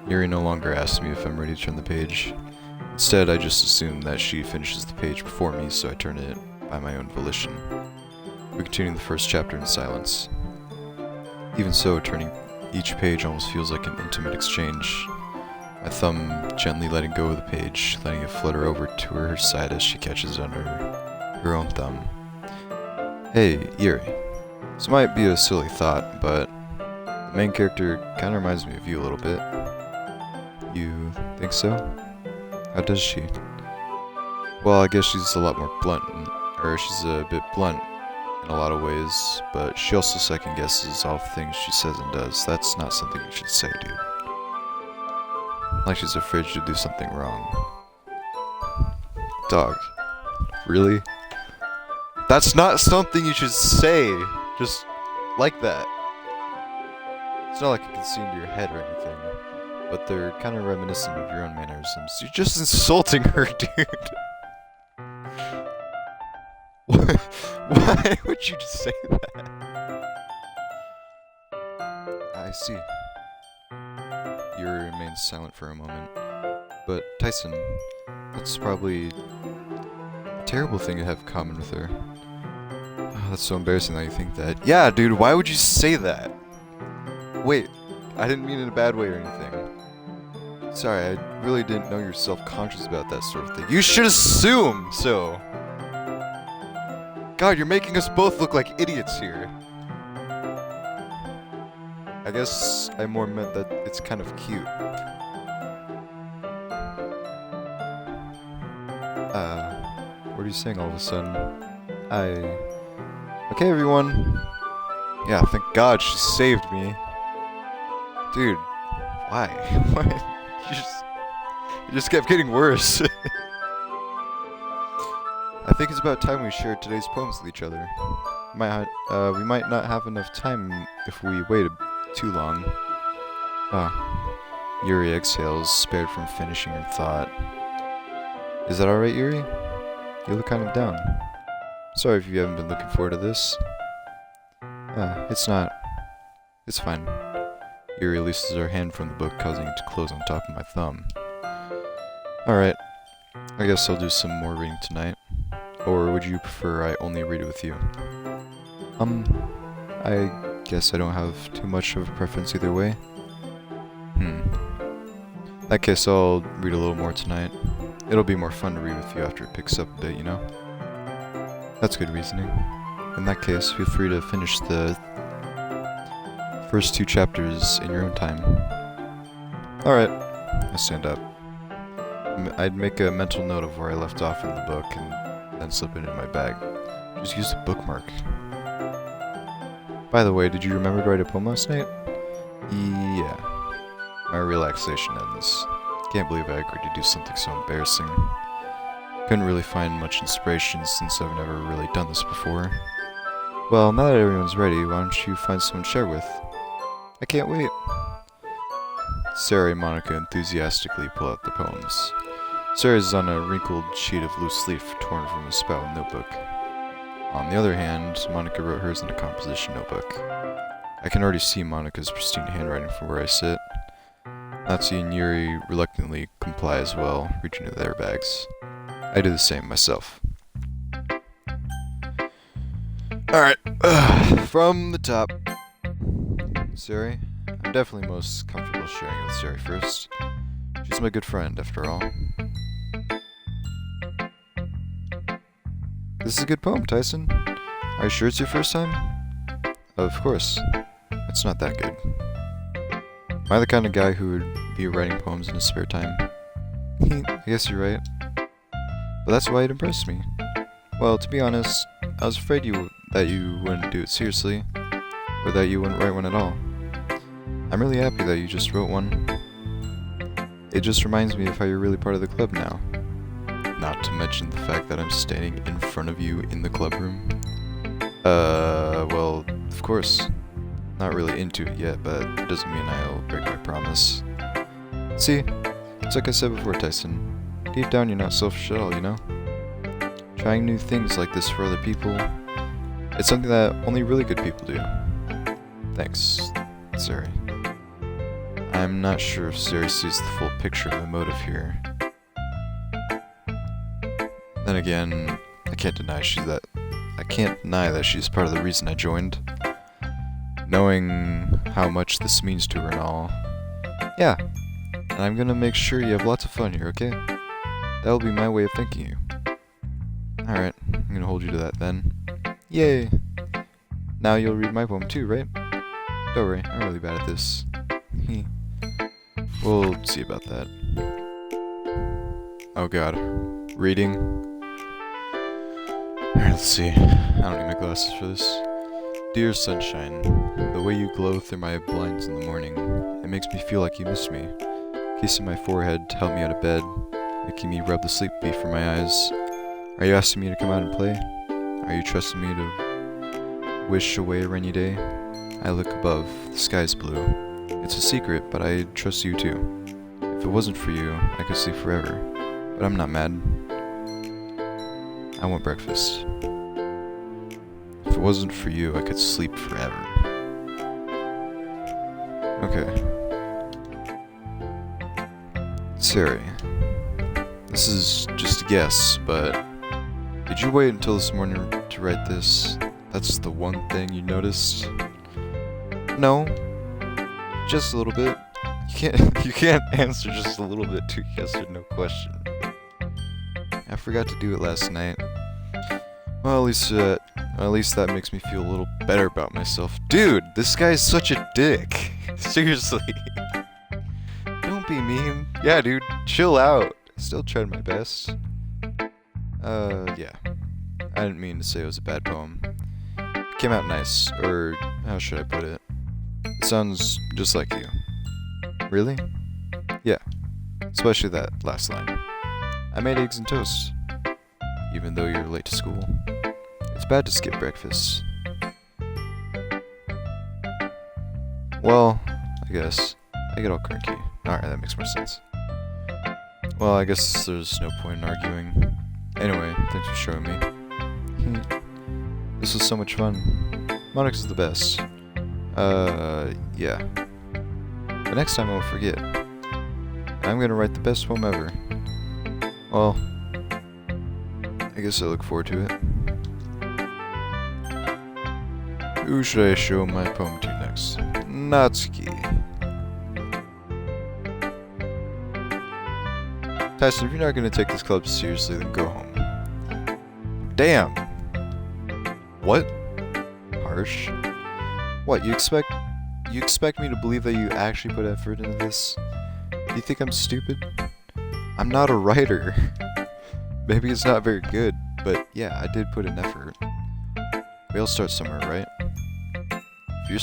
Yuri no longer asks me if I'm ready to turn the page. Instead, I just assume that she finishes the page before me, so I turn it by my own volition. We continue the first chapter in silence. Even so, turning each page almost feels like an intimate exchange. My thumb gently letting go of the page, letting it flutter over to her side as she catches it under her own thumb. Hey, Yuri. This might be a silly thought, but the main character kinda reminds me of you a little bit. You think so? How does she? Well, I guess she's a lot more blunt, or she's a bit blunt in a lot of ways, but she also second guesses all the things she says and does. That's not something you should say, dude. Like she's afraid she'll do something wrong. Dog. Really? That's not something you should say! Just like that. It's not like it can see into your head or anything, but they're kind of reminiscent of your own mannerisms. You're just insulting her, dude. Why would you just say that? I see. Yuri remains silent for a moment. But, Tyson, that's probably a terrible thing to have in common with her. Oh, that's so embarrassing that you think that. Yeah, dude, why would you say that? Wait, I didn't mean it in a bad way or anything. Sorry, I really didn't know you were self-conscious about that sort of thing. You should assume so! God, you're making us both look like idiots here. I guess I more meant that it's kind of cute. What are you saying all of a sudden? Okay, everyone. Yeah, thank God she saved me. Dude, why? What? You just kept getting worse. I think it's about time we shared today's poems with each other. We might not have enough time if we waited too long. Yuri exhales, spared from finishing her thought. Is that alright, Yuri? You look kind of down. Sorry if you haven't been looking forward to this. It's not. It's fine. Yuri releases her hand from the book, causing it to close on top of my thumb. Alright. I guess I'll do some more reading tonight. Or would you prefer I only read it with you? I guess I don't have too much of a preference either way. In that case, I'll read a little more tonight. It'll be more fun to read with you after it picks up a bit, you know? That's good reasoning. In that case, feel free to finish the first 2 chapters in your own time. Alright. I stand up. I'd make a mental note of where I left off in the book and then slip it in my bag. Just use the bookmark. By the way, did you remember to write a poem last night? Yeah. My relaxation ends. Can't believe I agreed to do something so embarrassing. Couldn't really find much inspiration since I've never really done this before. Well, now that everyone's ready, why don't you find someone to share with? I can't wait. Sarah and Monica enthusiastically pull out the poems. Sarah's on a wrinkled sheet of loose leaf torn from a spout notebook. On the other hand, Monica wrote hers in a composition notebook. I can already see Monica's pristine handwriting from where I sit. Natsu and Yuri reluctantly comply as well, reaching into their bags. I do the same myself. Alright, from the top. Sari, I'm definitely most comfortable sharing with Sari first. She's my good friend, after all. This is a good poem, Tyson. Are you sure it's your first time? Of course. It's not that good. Am I the kind of guy who would be writing poems in his spare time? I guess you're right. But that's why it impressed me. Well, to be honest, I was afraid that you wouldn't do it seriously, or that you wouldn't write one at all. I'm really happy that you just wrote one. It just reminds me of how you're really part of the club now. Not to mention the fact that I'm standing in front of you in the club room. Well, of course. not really into it yet, but it doesn't mean I'll break my promise. See, it's like I said before, Tyson. Deep down, you're not selfish at all, you know? Trying new things like this for other people, it's something that only really good people do. Thanks, Sari. I'm not sure if Sari sees the full picture of the motive here. Then again, I can't deny that she's part of the reason I joined. Knowing how much this means to her and all. Yeah, and I'm gonna make sure you have lots of fun here, okay? That'll be my way of thanking you. Alright, I'm gonna hold you to that then. Yay! Now you'll read my poem too, right? Don't worry, I'm really bad at this. We'll see about that. Oh god. Reading? Alright, let's see. I don't need my glasses for this. Dear sunshine, the way you glow through my blinds in the morning, it makes me feel like you miss me. Kissing my forehead to help me out of bed, making me rub the sleep bead from my eyes. Are you asking me to come out and play? Are you trusting me to wish away a rainy day? I look above, the sky's blue. It's a secret, but I trust you too. If it wasn't for you, I could sleep forever. But I'm not mad. I want breakfast. If it wasn't for you, I could sleep forever. Okay. Sari. This is just a guess, but did you wait until this morning to write this? That's the one thing you noticed? No. Just a little bit. You can't answer just a little bit to yes or no question. I forgot to do it last night. Well, at least that makes me feel a little better about myself. Dude, this guy's such a dick. Seriously. Don't be mean. Yeah, dude, chill out. Still tried my best. Yeah. I didn't mean to say it was a bad poem. It came out nice, or how should I put it? It sounds just like you. Really? Yeah. Especially that last line. I made eggs and toast. Even though you're late to school. It's bad to skip breakfast. Well, I guess. I get all cranky. Alright, that makes more sense. Well, I guess there's no point in arguing. Anyway, thanks for showing me. This was so much fun. Monix is the best. Yeah. But next time I won't forget. I'm gonna write the best poem ever. Well, I guess I look forward to it. Who should I show my poem to next? Natsuki. Tyson, if you're not gonna take this club seriously, then go home. Damn! What? Harsh? What, you expect me to believe that you actually put effort into this? Do you think I'm stupid? I'm not a writer. Maybe it's not very good, but yeah, I did put in effort. We all start somewhere, right? If you're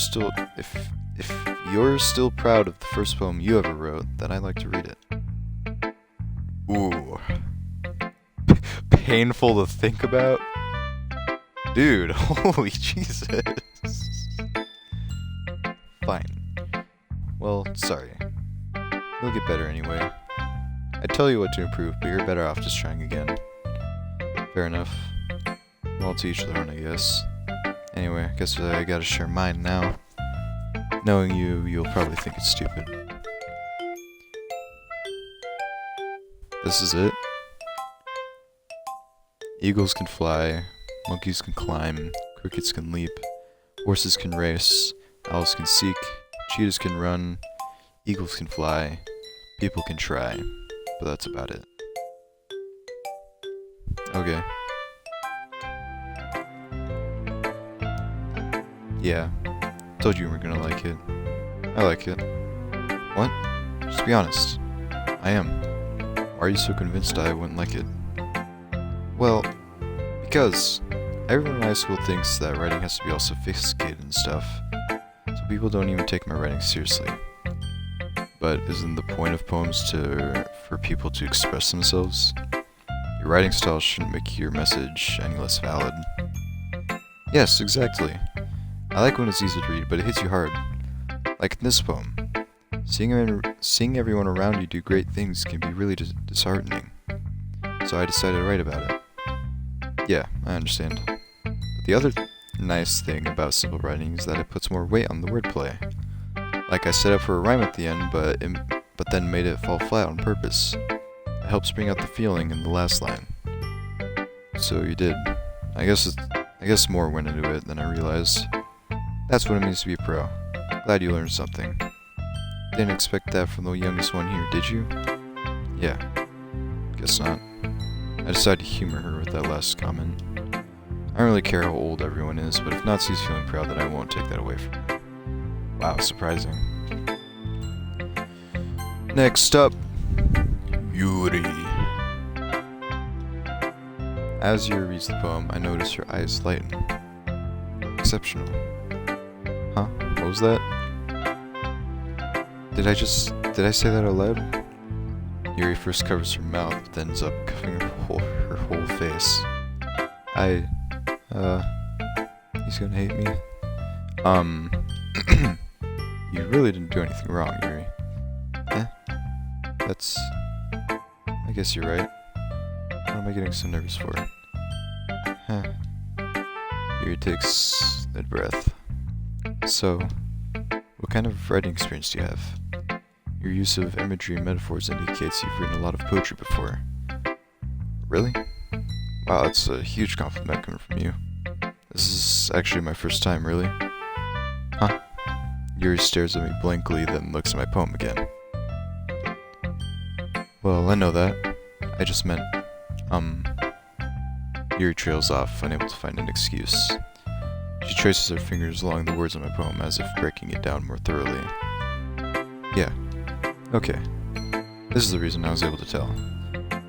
still proud of the first poem you ever wrote, then I'd like to read it. Ooh. Painful to think about? Dude, holy Jesus. Fine. Well, sorry. You'll get better anyway. I'd tell you what to improve, but you're better off just trying again. Fair enough. Well, to each their own, I guess. Anyway, I guess I gotta share mine now. Knowing you, you'll probably think it's stupid. This is it. Eagles can fly, monkeys can climb, crickets can leap, horses can race, owls can seek, cheetahs can run, eagles can fly, people can try, but that's about it. Okay. Yeah, told you we were gonna like it. I like it. What? Just be honest. I am. Why are you so convinced I wouldn't like it? Well, because everyone in high school thinks that writing has to be all sophisticated and stuff, so people don't even take my writing seriously. But isn't the point of poems for people to express themselves? Your writing style shouldn't make your message any less valid. Yes, exactly. I like when it's easy to read, but it hits you hard. Like in this poem. Seeing everyone around you do great things can be really disheartening. So I decided to write about it. Yeah, I understand. But the other nice thing about simple writing is that it puts more weight on the wordplay. Like I set up for a rhyme at the end, but then made it fall flat on purpose. It helps bring out the feeling in the last line. So you did. I guess more went into it than I realized. That's what it means to be a pro. Glad you learned something. Didn't expect that from the youngest one here, did you? Yeah. Guess not. I decided to humor her with that last comment. I don't really care how old everyone is, but if Natsu's feeling proud, then I won't take that away from her. Wow, surprising. Next up, Yuri. As Yuri reads the poem, I notice her eyes lighten. Exceptional. Huh? What was that? Did I say that out loud? Yuri first covers her mouth, but then ends up covering her whole face. He's gonna hate me. You really didn't do anything wrong, Yuri. Eh? I guess you're right. What am I getting so nervous for? Huh. Yuri takes a breath. So, what kind of writing experience do you have? Your use of imagery and metaphors indicates you've written a lot of poetry before. Really? Wow, that's a huge compliment coming from you. This is actually my first time, really. Huh? Yuri stares at me blankly, then looks at my poem again. Well, I know that. I just meant, Yuri trails off, unable to find an excuse. She traces her fingers along the words of my poem as if breaking it down more thoroughly. Yeah. Okay. This is the reason I was able to tell.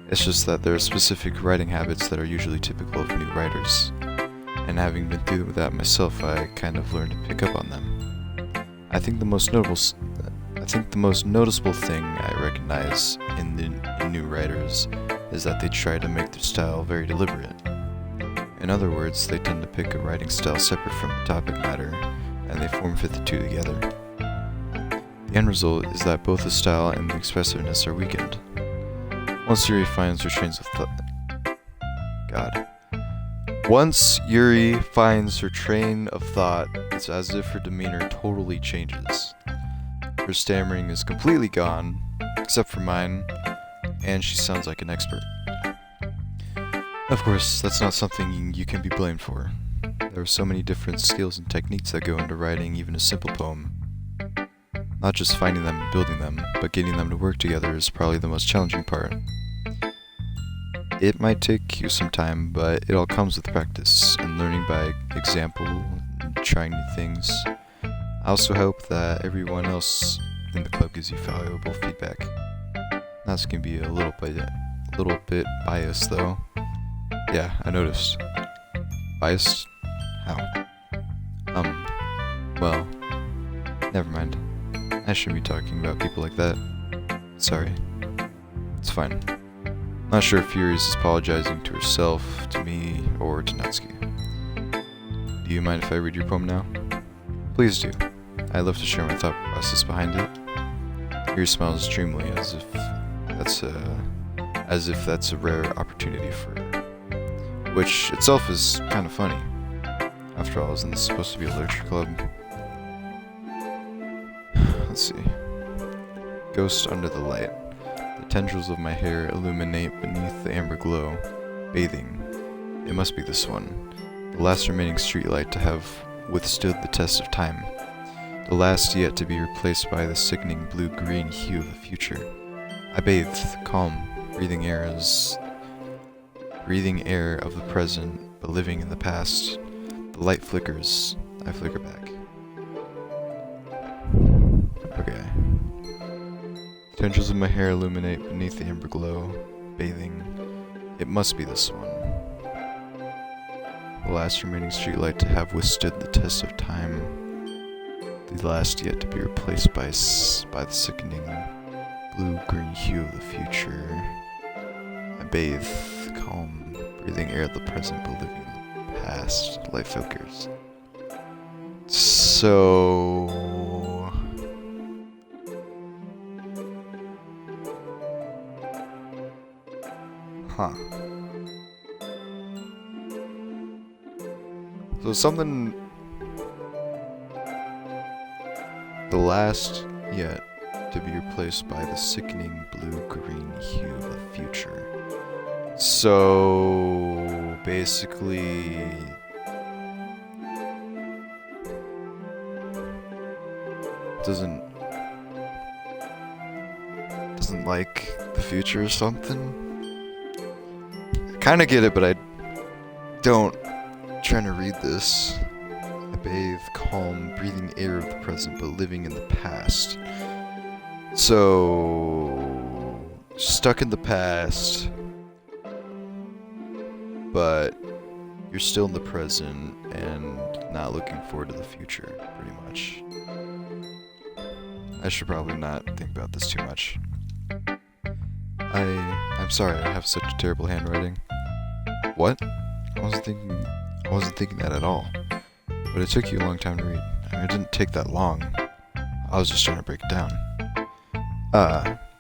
It's just that there are specific writing habits that are usually typical of new writers. And having been through that myself, I kind of learned to pick up on them. I think the most noticeable thing I recognize in new writers is that they try to make their style very deliberate. In other words, they tend to pick a writing style separate from the topic matter, and they form-fit the two together. The end result is that both the style and the expressiveness are weakened. Once Yuri finds her train of thought, it's as if her demeanor totally changes. Her stammering is completely gone, except for mine, and she sounds like an expert. Of course, that's not something you can be blamed for. There are so many different skills and techniques that go into writing even a simple poem. Not just finding them and building them, but getting them to work together is probably the most challenging part. It might take you some time, but it all comes with practice and learning by example and trying new things. I also hope that everyone else in the club gives you valuable feedback. That's gonna be a little bit biased though. Yeah, I noticed. Biased? How? Well, never mind. I shouldn't be talking about people like that. Sorry. It's fine. Not sure if Yuri is apologizing to herself, to me, or to Natsuki. Do you mind if I read your poem now? Please do. I'd love to share my thought process behind it. Yuri smiles dreamily as if that's a rare opportunity for her. Which itself is kind of funny. After all, isn't this supposed to be a literature club? Let's see. Ghost under the light. The tendrils of my hair illuminate beneath the amber glow. Bathing. It must be this one. The last remaining streetlight to have withstood the test of time. The last yet to be replaced by the sickening blue-green hue of the future. I bathe, calm, breathing air of the present, but living in the past. The light flickers. I flicker back. Okay. Tendrils of my hair illuminate beneath the amber glow. Bathing. It must be this one. The last remaining streetlight to have withstood the test of time. The last yet to be replaced by the sickening blue-green hue of the future. I bathe, calm, breathing air of the present, but living in the past. Light flickers. So... Huh. So something... The last yet to be replaced by the sickening blue-green hue of the future. So... basically... doesn't like the future or something. I kind of get it, but I don't. Trying to read this. I bathe, calm, breathing air of the present, but living in the past. So stuck in the past, but you're still in the present and not looking forward to the future, pretty much. I should probably not think about this too much. I'm sorry, I have such a terrible handwriting. What? I wasn't thinking that at all. But it took you a long time to read. I mean, it didn't take that long. I was just trying to break it down.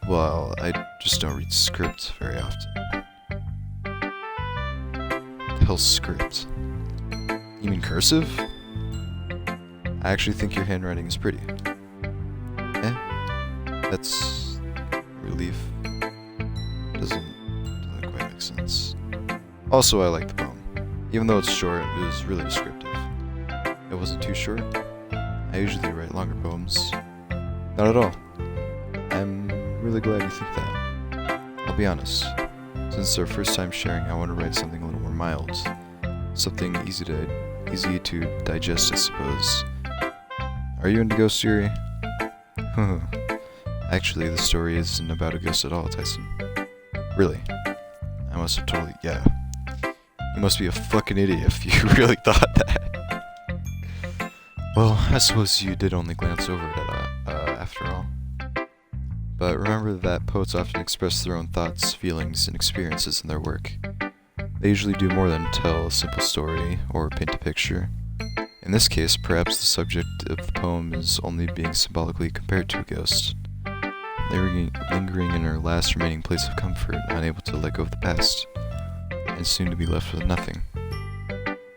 Well, I just don't read scripts very often. The hell's script? You mean cursive? I actually think your handwriting is pretty. That's relief. Doesn't quite make sense. Also, I like the poem. Even though it's short, it was really descriptive. It wasn't too short. I usually write longer poems. Not at all. I'm really glad you think that. I'll be honest. Since it's our first time sharing, I want to write something a little more mild. Something easy to digest, I suppose. Are you into ghost theory? Actually, the story isn't about a ghost at all, Tyson. Really? I must have totally... yeah. You must be a fucking idiot if you really thought that. Well, I suppose you did only glance over it after all. But remember that poets often express their own thoughts, feelings, and experiences in their work. They usually do more than tell a simple story or paint a picture. In this case, perhaps the subject of the poem is only being symbolically compared to a ghost, lingering in her last remaining place of comfort, unable to let go of the past, and soon to be left with nothing.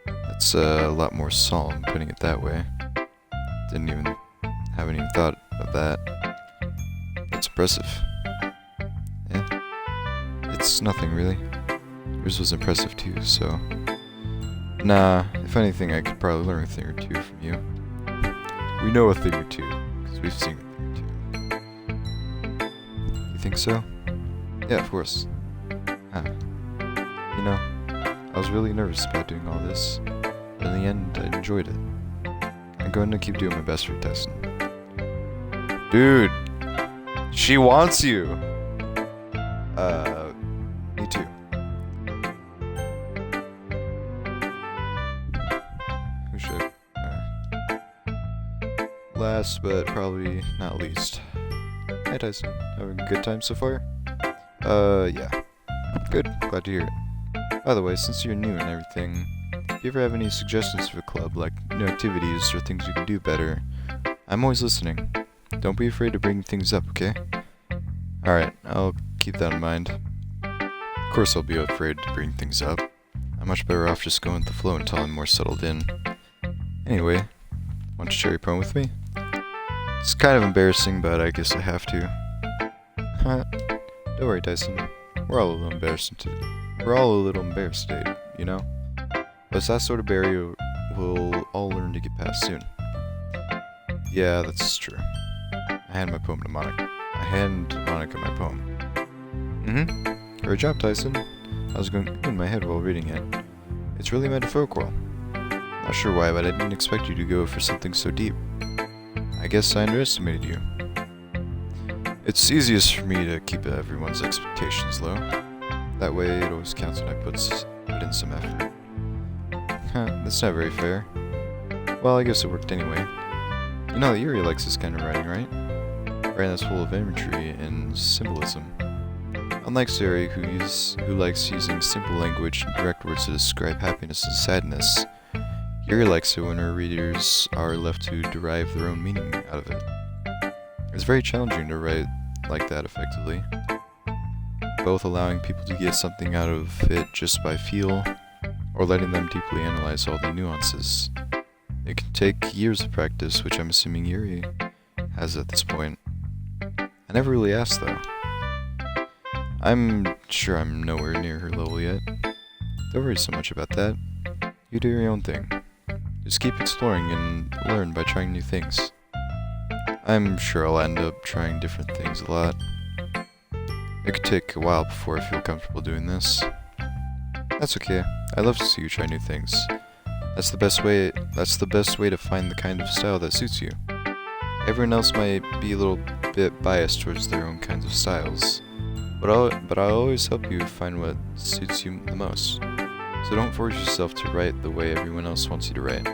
That's a lot more solemn, putting it that way. Haven't even thought of that. It's impressive. Yeah. It's nothing, really. Yours was impressive too, so... Nah, if anything, I could probably learn a thing or two from you. We know a thing or two, because we've seen a thing or two. You think so? Yeah, of course. Ah. You know, I was really nervous about doing all this, but in the end, I enjoyed it. I'm going to keep doing my best for you, Tyson. Dude! She wants you! Me too. Who should? Last, but probably not least. Hi, Tyson. Having a good time so far? Yeah. Good. Glad to hear it. By the way, since you're new and everything, if you ever have any suggestions for a club, like new activities or things we can do better, I'm always listening. Don't be afraid to bring things up, okay? Alright, I'll keep that in mind. Of course I'll be afraid to bring things up. I'm much better off just going with the flow until I'm more settled in. Anyway, want to share your poem with me? It's kind of embarrassing, but I guess I have to. Don't worry, Tyson. We're all a little embarrassed today, you know? But it's that sort of barrier we'll all learn to get past soon. Yeah, that's true. I hand Monica my poem. Great job, Tyson. I was going in my head while reading it. It's really metaphorical. Not sure why, but I didn't expect you to go for something so deep. I guess I underestimated you. It's easiest for me to keep everyone's expectations low. That way, it always counts when I put in some effort. That's not very fair. Well, I guess it worked anyway. You know that Yuri likes this kind of writing, right? Writing that's full of imagery and symbolism. Unlike Sari, who likes using simple language and direct words to describe happiness and sadness, Yuri likes it when her readers are left to derive their own meaning out of it. It's very challenging to write like that effectively, both allowing people to get something out of it just by feel, or letting them deeply analyze all the nuances. It can take years of practice, which I'm assuming Yuri has at this point. I never really asked though. I'm sure I'm nowhere near her level yet. Don't worry so much about that. You do your own thing. Just keep exploring and learn by trying new things. I'm sure I'll end up trying different things a lot. It could take a while before I feel comfortable doing this. That's okay. I love to see you try new things. That's the best way to find the kind of style that suits you. Everyone else might be a little bit biased towards their own kinds of styles, but I'll always help you find what suits you the most. So don't force yourself to write the way everyone else wants you to write.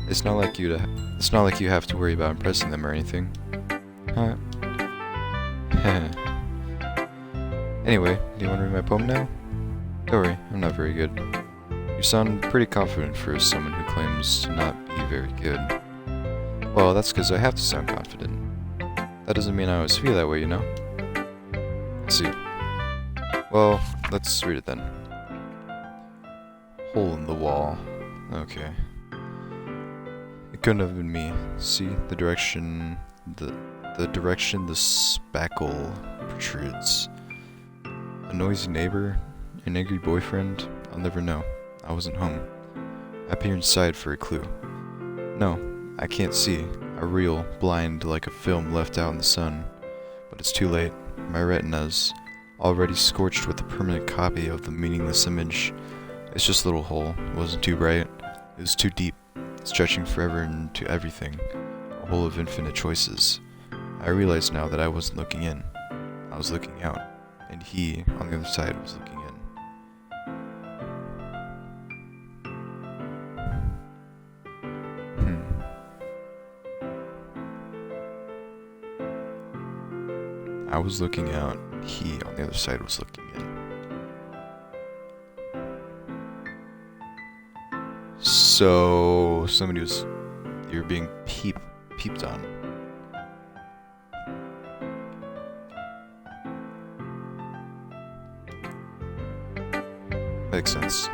It's not like you have to worry about impressing them or anything. Huh? Anyway, do you want to read my poem now? Don't worry, I'm not very good. You sound pretty confident for someone who claims to not be very good. Well, that's because I have to sound confident. That doesn't mean I always feel that way, you know? I see. Well, let's read it then. Hole in the wall. Okay. It couldn't have been me. See, the direction the spackle protrudes. A noisy neighbor? An angry boyfriend? I'll never know. I wasn't home. I peer inside for a clue. No, I can't see. A reel, blind like a film left out in the sun. But it's too late. My retina's already scorched with a permanent copy of the meaningless image. It's just a little hole. It wasn't too bright. It was too deep, stretching forever into everything. A hole of infinite choices. I realize now that I wasn't looking in. I was looking out. And he, on the other side, was looking in. I was looking out, and he, on the other side, was looking in. So, you were being peeped on. Makes sense.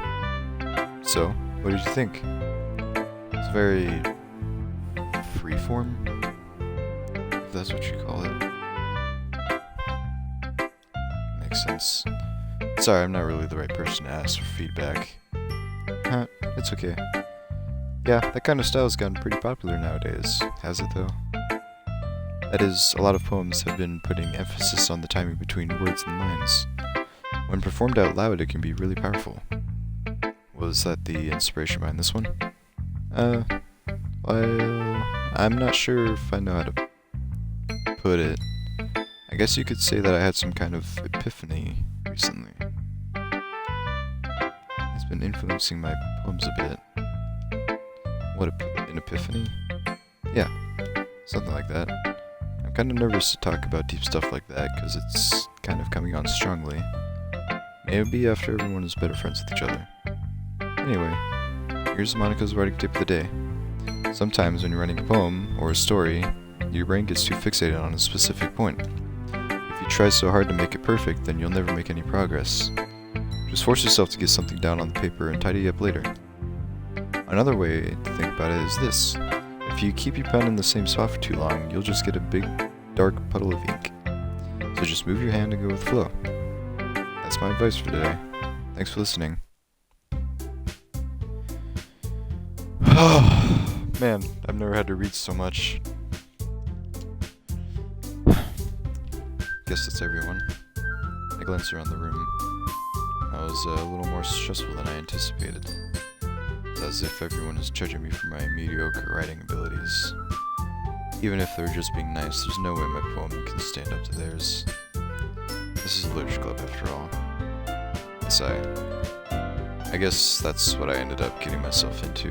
So, what did you think? It's very freeform, if that's what you call it. Makes sense. Sorry, I'm not really the right person to ask for feedback. Huh, it's okay. Yeah, that kind of style has gotten pretty popular nowadays, has it though? That is, a lot of poems have been putting emphasis on the timing between words and lines. When performed out loud, it can be really powerful. Was that the inspiration behind this one? Well, I'm not sure if I know how to put it. I guess you could say that I had some kind of epiphany recently. It's been influencing my poems a bit. What, an epiphany? Yeah, something like that. I'm kind of nervous to talk about deep stuff like that, because it's kind of coming on strongly. Maybe after everyone is better friends with each other. Anyway, here's Monica's writing tip of the day. Sometimes when you're writing a poem, or a story, your brain gets too fixated on a specific point. If you try so hard to make it perfect, then you'll never make any progress. Just force yourself to get something down on the paper and tidy it up later. Another way to think about it is this. If you keep your pen in the same spot for too long, you'll just get a big, dark puddle of ink. So just move your hand and go with the flow. That's my advice for today. Thanks for listening. Oh, man, I've never had to read so much. Guess that's everyone. I glanced around the room. That was a little more stressful than I anticipated. It's as if everyone is judging me for my mediocre writing abilities. Even if they're just being nice, there's no way my poem can stand up to theirs. This is a literature club after all. I guess that's what I ended up getting myself into.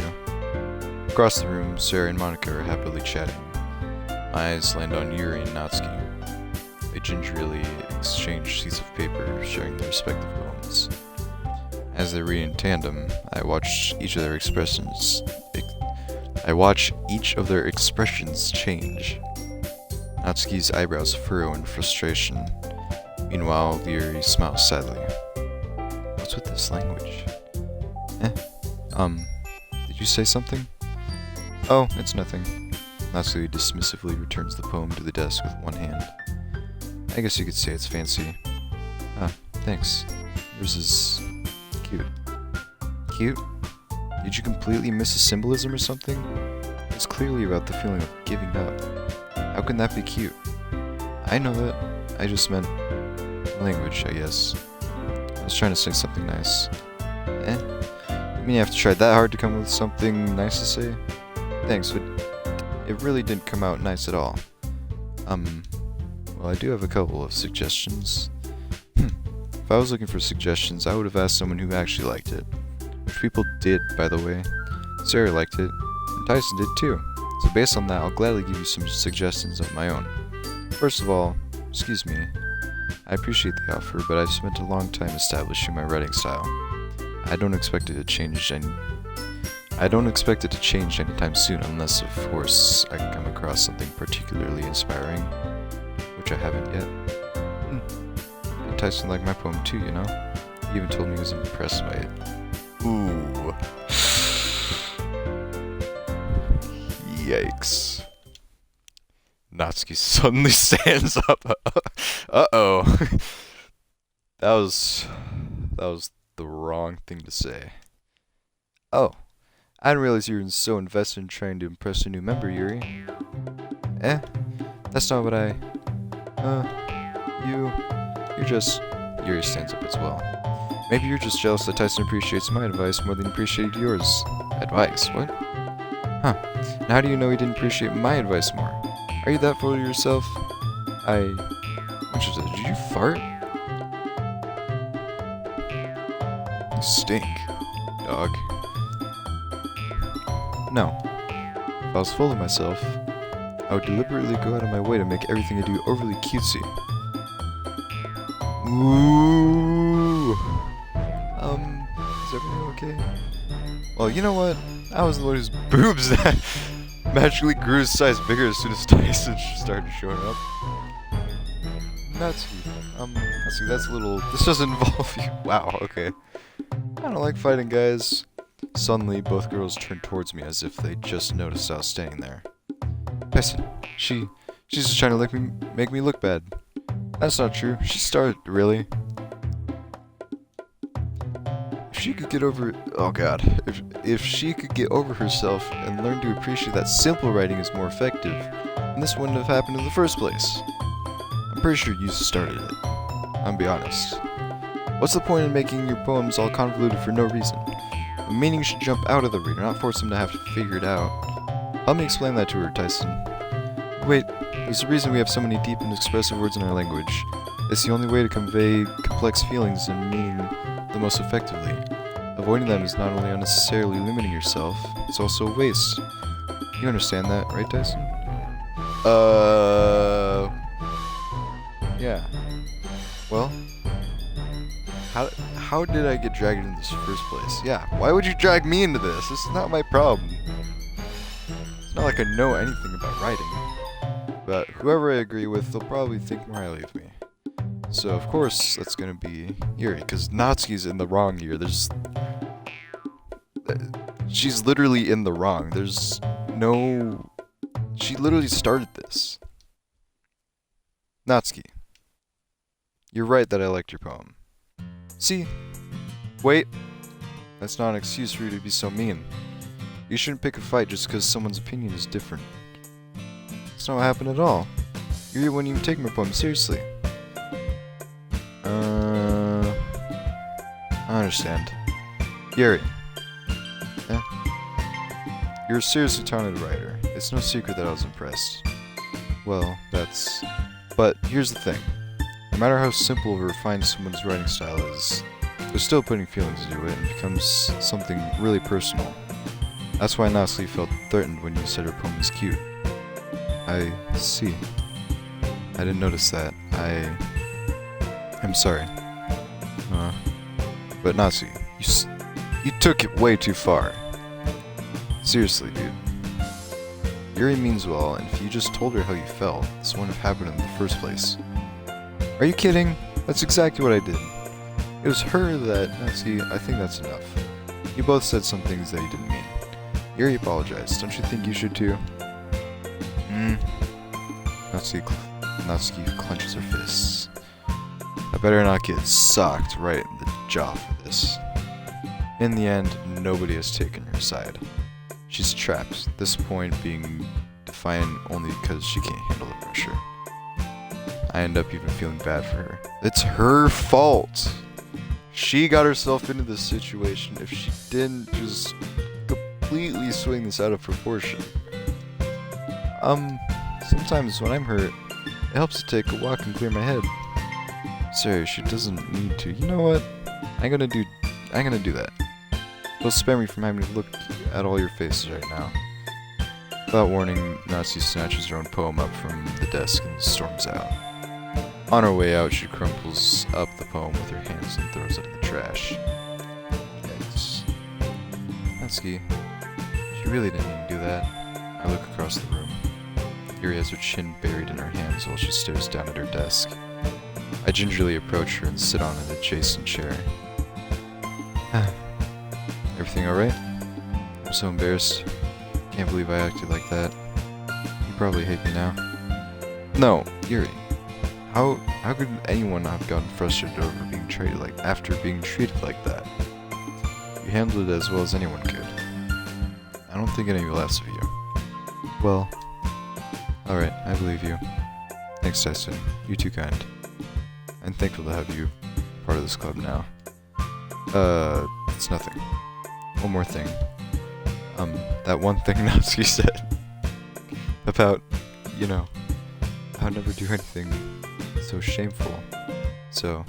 Across the room, Sarah and Monica are happily chatting. My eyes land on Yuri and Natsuki. They gingerly exchange sheets of paper, sharing their respective poems. As they read in tandem, I watch each of their expressions change. Natsuki's eyebrows furrow in frustration. Meanwhile, Yuri smiles sadly. What's with this language? Did you say something? Oh, it's nothing. Natsuki dismissively returns the poem to the desk with one hand. I guess you could say it's fancy. Ah, thanks. Yours is cute. Cute? Did you completely miss a symbolism or something? It's clearly about the feeling of giving up. How can that be cute? I know that. I just meant language, I guess. I was trying to say something nice. You mean you have to try that hard to come up with something nice to say? Thanks, but it really didn't come out nice at all. Well, I do have a couple of suggestions. If I was looking for suggestions, I would have asked someone who actually liked it. Which people did, by the way. Sarah liked it, and Tyson did too. So based on that, I'll gladly give you some suggestions of my own. First of all, excuse me. I appreciate the offer, but I've spent a long time establishing my writing style. I don't expect it to change anytime soon, unless, of course, I come across something particularly inspiring, which I haven't yet. And Tyson liked my poem too, you know? He even told me he was impressed by it. Ooh. Yikes. Natsuki suddenly stands up. Uh-oh. That was the wrong thing to say. Oh. I didn't realize you were so invested in trying to impress a new member, Yuri. That's not what I... You're just... Yuri stands up as well. Maybe you're just jealous that Tyson appreciates my advice more than he appreciated yours. Advice? What? Huh. And how do you know he didn't appreciate my advice more? Are you that full of yourself? Did you fart? You stink, dog. No. If I was full of myself, I would deliberately go out of my way to make everything I do overly cutesy. Ooh. Is everything okay? Well, you know what? I was the one whose boobs that magically grew his size bigger as soon as Tyson started showing up. Natsuki, that's a little... This doesn't involve you. Wow, okay. I don't like fighting, guys. Suddenly, both girls turned towards me as if they just noticed I was standing there. Tyson, she's just trying to make me look bad. That's not true. She started, really. If she could get over... Oh god. If she could get over herself and learn to appreciate that simple writing is more effective, then this wouldn't have happened in the first place. I'm pretty sure you started it. I'll be honest. What's the point in making your poems all convoluted for no reason? The meaning should jump out of the reader, not force him to have to figure it out. Help me explain that to her, Tyson. Wait, there's a reason we have so many deep and expressive words in our language. It's the only way to convey complex feelings and meaning the most effectively. Avoiding them is not only unnecessarily limiting yourself, it's also a waste. You understand that, right, Tyson? Yeah. Well, how did I get dragged into this first place? Yeah, why would you drag me into this? This is not my problem. It's not like I know anything about writing. But whoever I agree with, they'll probably think more highly of me. So, of course, that's gonna be Yuri, because Natsuki's in the wrong here. She's literally in the wrong. She literally started this. Natsuki. You're right that I liked your poem. See? Wait. That's not an excuse for you to be so mean. You shouldn't pick a fight just because someone's opinion is different. That's not what happened at all. Yuri wouldn't even take my poem seriously. I understand. Yuri. You're a seriously talented writer. It's no secret that I was impressed. Well, but here's the thing. No matter how simple or refined someone's writing style is, they're still putting feelings into it and it becomes something really personal. That's why Natsuki felt threatened when you said her poem was cute. I see. I didn't notice that. I'm sorry. But Natsuki, You took it way too far. Seriously, dude. Yuri means well, and if you just told her how you felt, this wouldn't have happened in the first place. Are you kidding? That's exactly what I did. It was her that... See, I think that's enough. You both said some things that you didn't mean. Yuri apologized. Don't you think you should too? Natsuki clenches her fists. I better not get socked right in the jaw for this. In the end, nobody has taken her side. She's trapped, at this point being defiant only because she can't handle the pressure. I end up even feeling bad for her. It's her fault! She got herself into this situation if she didn't just completely swing this out of proportion. Sometimes when I'm hurt, it helps to take a walk and clear my head. Sorry, she doesn't need to. You know what? I'm gonna do that. It'll spare me from having to look at all your faces right now. Without warning, Natsu snatches her own poem up from the desk and storms out. On her way out, she crumples up the poem with her hands and throws it in the trash. Yikes. Natsuki, she really didn't need to do that. I look across the room. Yuri has her chin buried in her hands while she stares down at her desk. I gingerly approach her and sit on an adjacent chair. Everything alright? I'm so embarrassed. Can't believe I acted like that. You probably hate me now. No, Yuri. How could anyone have gotten frustrated over being treated like that? You handled it as well as anyone could. I don't think any less of you. Well, alright, I believe you. Thanks, Tyson. You're too kind. I'm thankful to have you part of this club now. It's nothing. One more thing. That one thing Natsuki said about, you know, I would never do anything so shameful. So,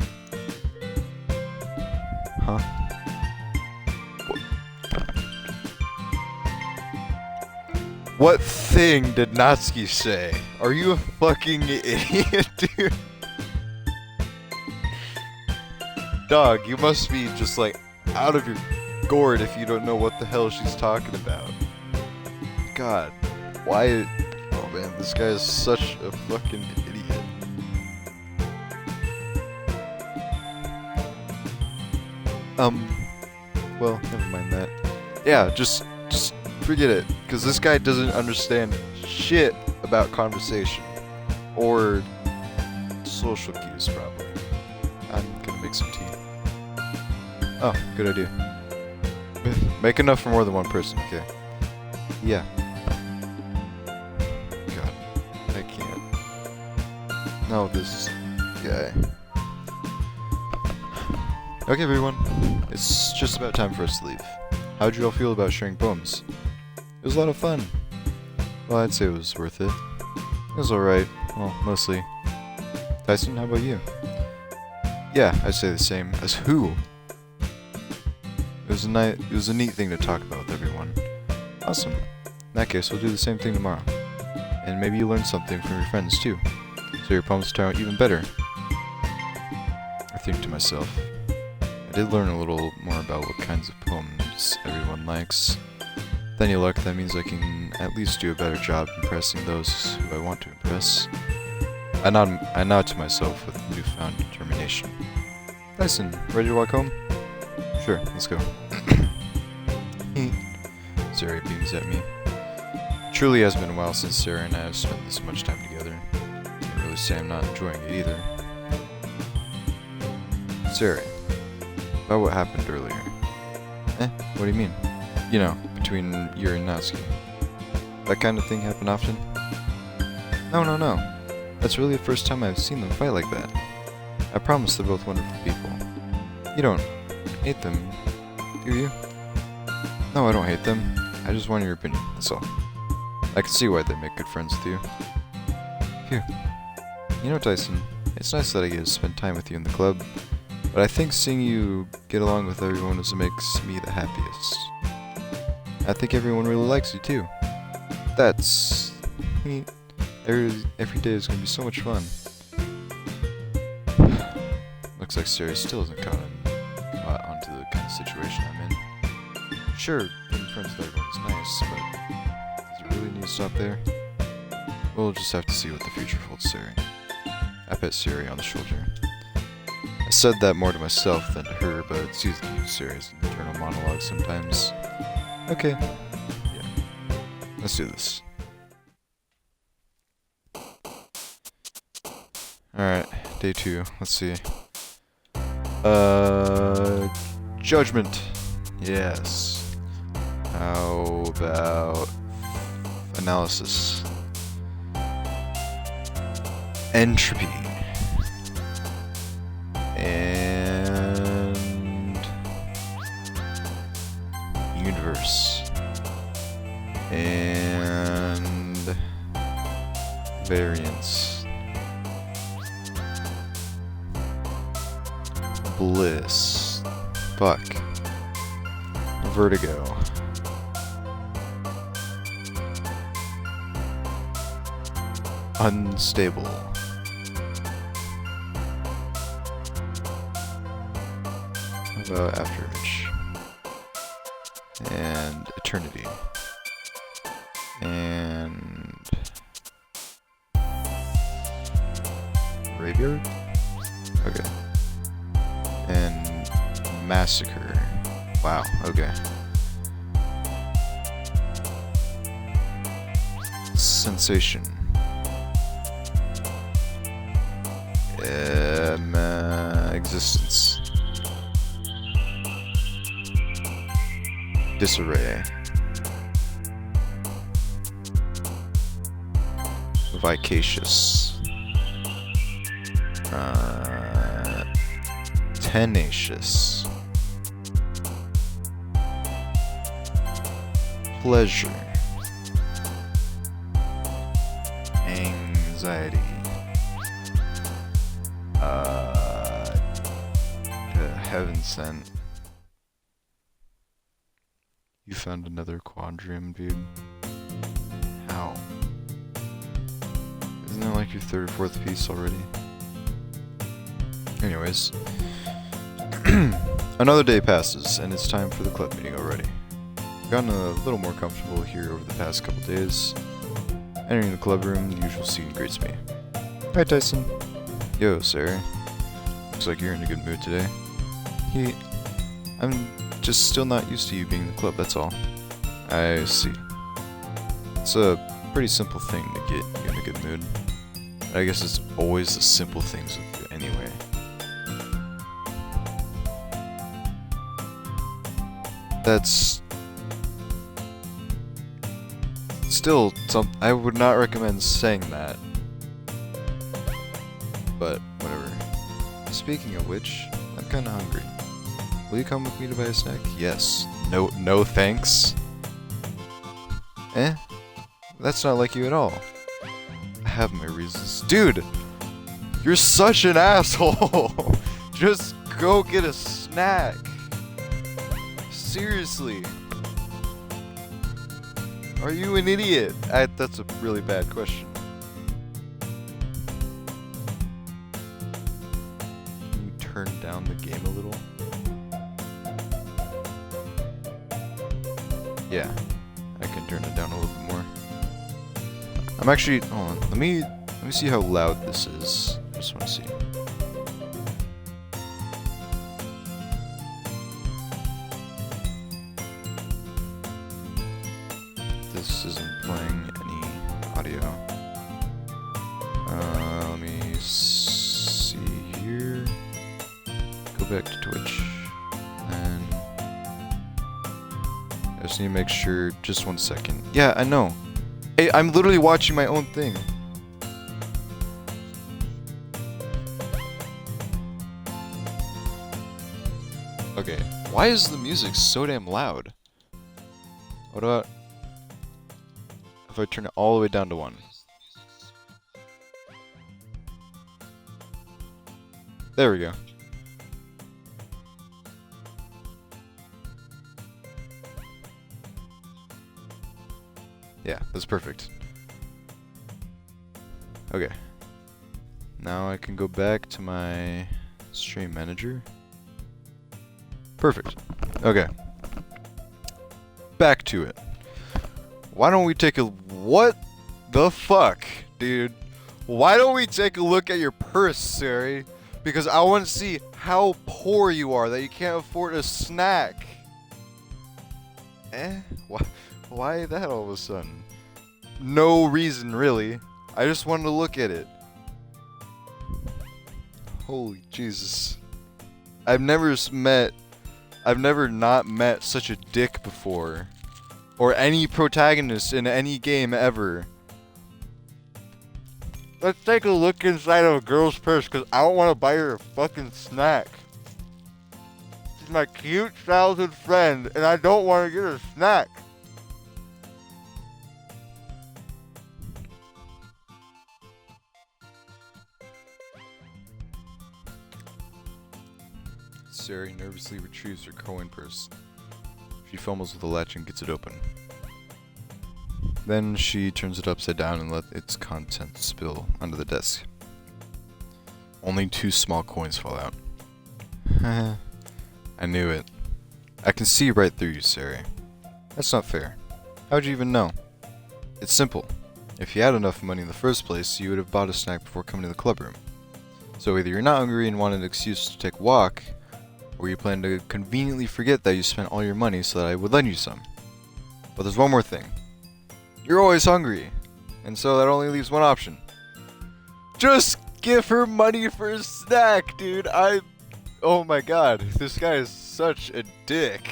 huh? What thing did Natsuki say? Are you a fucking idiot, dude? Dog, you must be just like out of your gourd if you don't know what the hell she's talking about. God, why? Oh man, this guy is such a fucking idiot. Well, never mind that. Yeah, just forget it, because this guy doesn't understand shit about conversation or social cues, probably. I'm gonna make some tea. Oh, good idea. Make enough for more than one person, okay? Yeah. God, I can't. No, this guy. Okay, everyone. It's just about time for us to leave. How'd you all feel about sharing poems? It was a lot of fun. Well, I'd say it was worth it. It was alright. Well, mostly. Tyson, how about you? Yeah, I'd say the same. As who? It was a neat thing to talk about with everyone. Awesome. In that case, we'll do the same thing tomorrow. And maybe you learn something from your friends too. So your poems turn out even better. I think to myself, I did learn a little more about what kinds of poems everyone likes. With any luck, that means I can at least do a better job impressing those who I want to impress. I nod to myself with newfound determination. Tyson, ready to walk home? Sure, let's go. Sarah beams at me. It truly has been a while since Sarah and I have spent this much time together. Can't really say I'm not enjoying it either. Sarah, about what happened earlier. What do you mean? You know, between Yuri and Natsuki. That kind of thing happen often? No. That's really the first time I've seen them fight like that. I promise they're both wonderful people. You don't hate them, do you? No, I don't hate them. I just want your opinion, that's all. I can see why they make good friends with you. Phew. You know, Tyson, it's nice that I get to spend time with you in the club, but I think seeing you get along with everyone is what makes me the happiest. I think everyone really likes you too. That's... Every day is gonna be so much fun. Looks like Sarah still hasn't caught onto the kind of situation I'm in. Sure, being friends with everyone is nice, but does it really need to stop there? We'll just have to see what the future holds, Siri. I pat Siri on the shoulder. I said that more to myself than to her, but it's easy to use Siri as an internal monologue sometimes. Okay. Yeah. Let's do this. Alright, day 2. Let's see. Judgment. Yes. How about analysis? Entropy. And universe. And variance. Bliss. Fuck. Vertigo. Unstable. How about afterimage? And eternity. And graveyard? Okay. And massacre. Wow, okay. Sensation. Existence. Disarray. Vicacious. Tenacious. Pleasure. Anxiety. Heaven sent. You found another quadrium, dude. How? Isn't that like your 3rd or 4th piece already? Anyways. Another day passes, and it's time for the club meeting already. I've gotten a little more comfortable here over the past couple days. Entering the club room, the usual scene greets me. Hi, Tyson. Yo, Sarah. Looks like you're in a good mood today. I'm just still not used to you being in the club, that's all. I see. It's a pretty simple thing to get you in a good mood. I guess it's always the simple things with you anyway. That's still I would not recommend saying that. But whatever. Speaking of which, I'm kinda hungry. Will you come with me to buy a snack? Yes. No thanks. That's not like you at all. I have my reasons. Dude! You're such an asshole! Just go get a snack. Seriously. Are you an idiot? That's a really bad question. Can you turn down the game a little? Yeah, I can turn it down a little bit more. I'm actually, hold on, let me see how loud this is. I just want to see. This isn't playing any audio. Let me see here. Go back to Twitch. And I just need to make sure, just 1 second. Yeah, I know. Hey, I'm literally watching my own thing. Okay, why is the music so damn loud? What about if I turn it all the way down to 1? There we go. Yeah, that's perfect. Okay. Now I can go back to my stream manager. Perfect. Okay. Back to it. Why don't we take a... What the fuck, dude? Why don't we take a look at your purse, Sari? Because I want to see how poor you are that you can't afford a snack. Why that all of a sudden? No reason, really. I just wanted to look at it. Holy Jesus. I've never not met such a dick before. Or any protagonist in any game ever. Let's take a look inside of a girl's purse, because I don't want to buy her a fucking snack. She's my cute childhood friend, and I don't want to get her a snack. Sari nervously retrieves her coin purse. She fumbles with the latch and gets it open. Then she turns it upside down and lets its contents spill onto the desk. Only 2 small coins fall out. I knew it. I can see right through you, Sari. That's not fair. How'd you even know? It's simple. If you had enough money in the first place, you would have bought a snack before coming to the clubroom. So either you're not hungry and want an excuse to take a walk, or you plan to conveniently forget that you spent all your money so that I would lend you some. But there's one more thing. You're always hungry, and so that only leaves one option. Just give her money for a snack, dude. Oh my god, this guy is such a dick.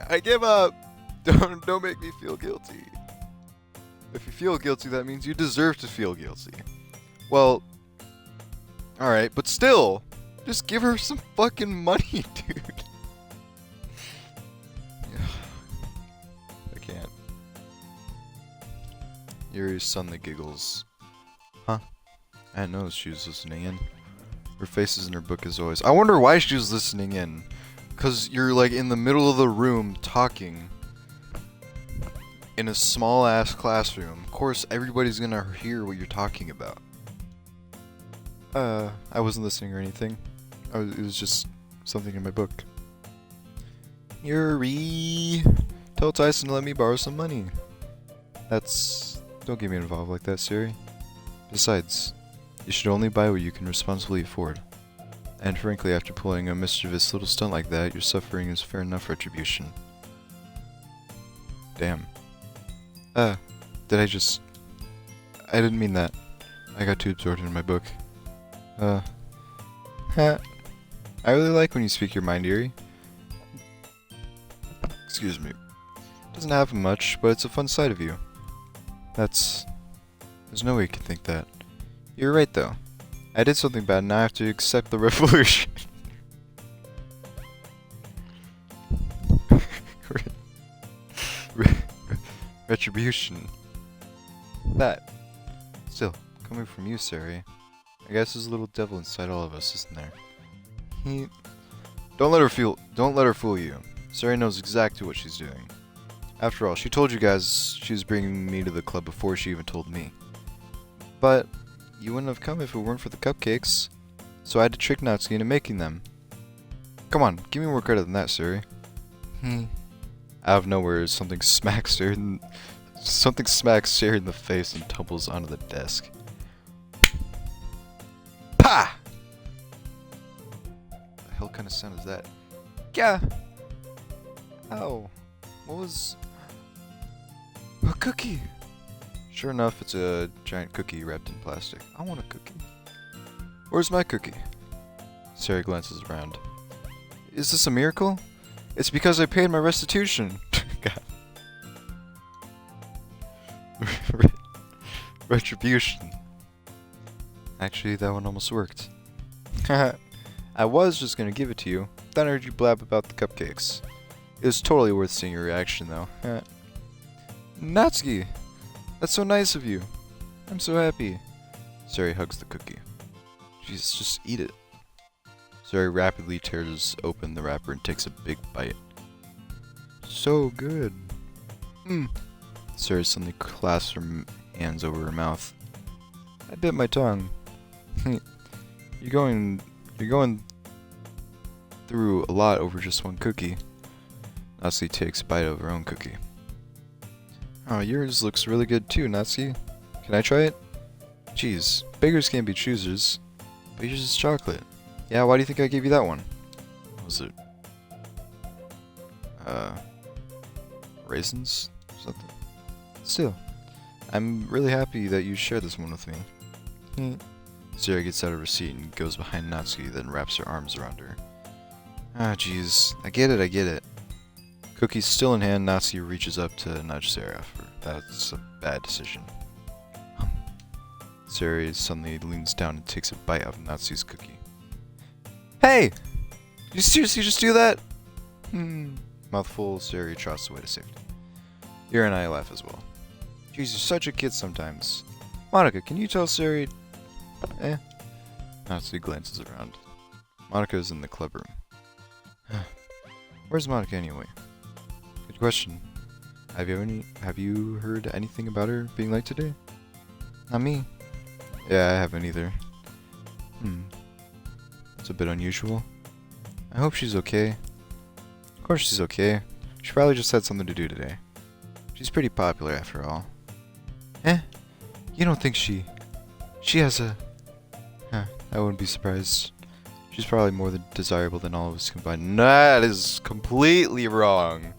I give up. Don't make me feel guilty. If you feel guilty, that means you deserve to feel guilty. Well, alright, but still, just give her some fucking money, dude. I can't. Yuri suddenly giggles. Huh? I didn't notice she was listening in. Her face is in her book as always. I wonder why she was listening in. 'Cause you're like in the middle of the room talking in a small ass classroom. Of course, everybody's gonna hear what you're talking about. I wasn't listening or anything. It was just something in my book. Yuri, tell Tyson to let me borrow some money. Don't get me involved like that, Sari. Besides, you should only buy what you can responsibly afford. And frankly, after pulling a mischievous little stunt like that, your suffering is fair enough retribution. Damn. I didn't mean that. I got too absorbed in my book. I really like when you speak your mind, Yuri. Excuse me. Doesn't happen much, but it's a fun side of you. There's no way you can think that. You're right, though. I did something bad, and now I have to accept the revolution. Retribution. That. Still, coming from you, Sari. I guess there's a little devil inside all of us, isn't there? Don't let her fool you. Sari knows exactly what she's doing. After all, she told you guys she was bringing me to the club before she even told me. But you wouldn't have come if it weren't for the cupcakes. So I had to trick Natsuki into making them. Come on, give me more credit than that, Sari. Out of nowhere, something smacks Sari in the face and tumbles onto the desk. Pa! What the hell kind of sound is that? Yeah. Ow. What was... A cookie! Sure enough, it's a giant cookie wrapped in plastic. I want a cookie. Where's my cookie? Sari glances around. Is this a miracle? It's because I paid my restitution. God. Retribution. Actually, that one almost worked. I was just gonna give it to you, then I heard you blab about the cupcakes. It was totally worth seeing your reaction, though. Natsuki! That's so nice of you. I'm so happy. Sari hugs the cookie. Jesus, just eat it. Sari rapidly tears open the wrapper and takes a big bite. So good. Sari suddenly clasps her hands over her mouth. I bit my tongue. You're going through a lot over just one cookie. Natsuki takes a bite of her own cookie. Oh, yours looks really good too, Natsuki. Can I try it? Jeez, beggars can't be choosers. But yours is chocolate. Yeah, why do you think I gave you that one? What was it? Raisins? Something. Still, I'm really happy that you shared this one with me. Sarah gets out of her seat and goes behind Natsuki, then wraps her arms around her. Ah, jeez. I get it. Cookie still in hand, Natsuki reaches up to nudge Sarah. That's a bad decision. Sarah suddenly leans down and takes a bite out of Natsuki's cookie. Hey! Did you seriously just do that? Mouthful, Sarah trots away to safety. Ira and I laugh as well. Jeez, you're such a kid sometimes. Monica, can you tell Sarah? Natsuki glances around. Monica's in the club room. Where's Monica anyway? Good question. Have you heard anything about her being late today? Not me. Yeah, I haven't either. That's a bit unusual. I hope she's okay. Of course she's okay. She probably just had something to do today. She's pretty popular after all. You don't think she has a... I wouldn't be surprised. She's probably more desirable than all of us combined. That is completely wrong.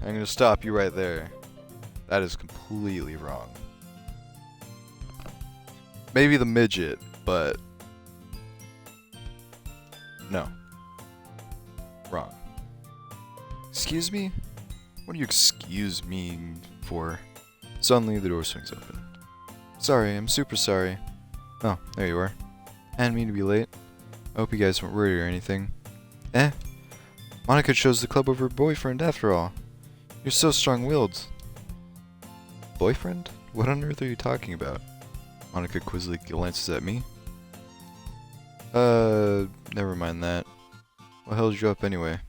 I'm gonna stop you right there. That is completely wrong. Maybe the midget, but... no. Wrong. Excuse me? What do you excuse me for? Suddenly the door swings open. Sorry, I'm super sorry. Oh, there you are. I didn't mean to be late. I hope you guys weren't worried or anything. Monica chose the club over her boyfriend after all. You're so strong-willed. Boyfriend? What on earth are you talking about? Monica quizzically glances at me. Never mind that. What held you up anyway?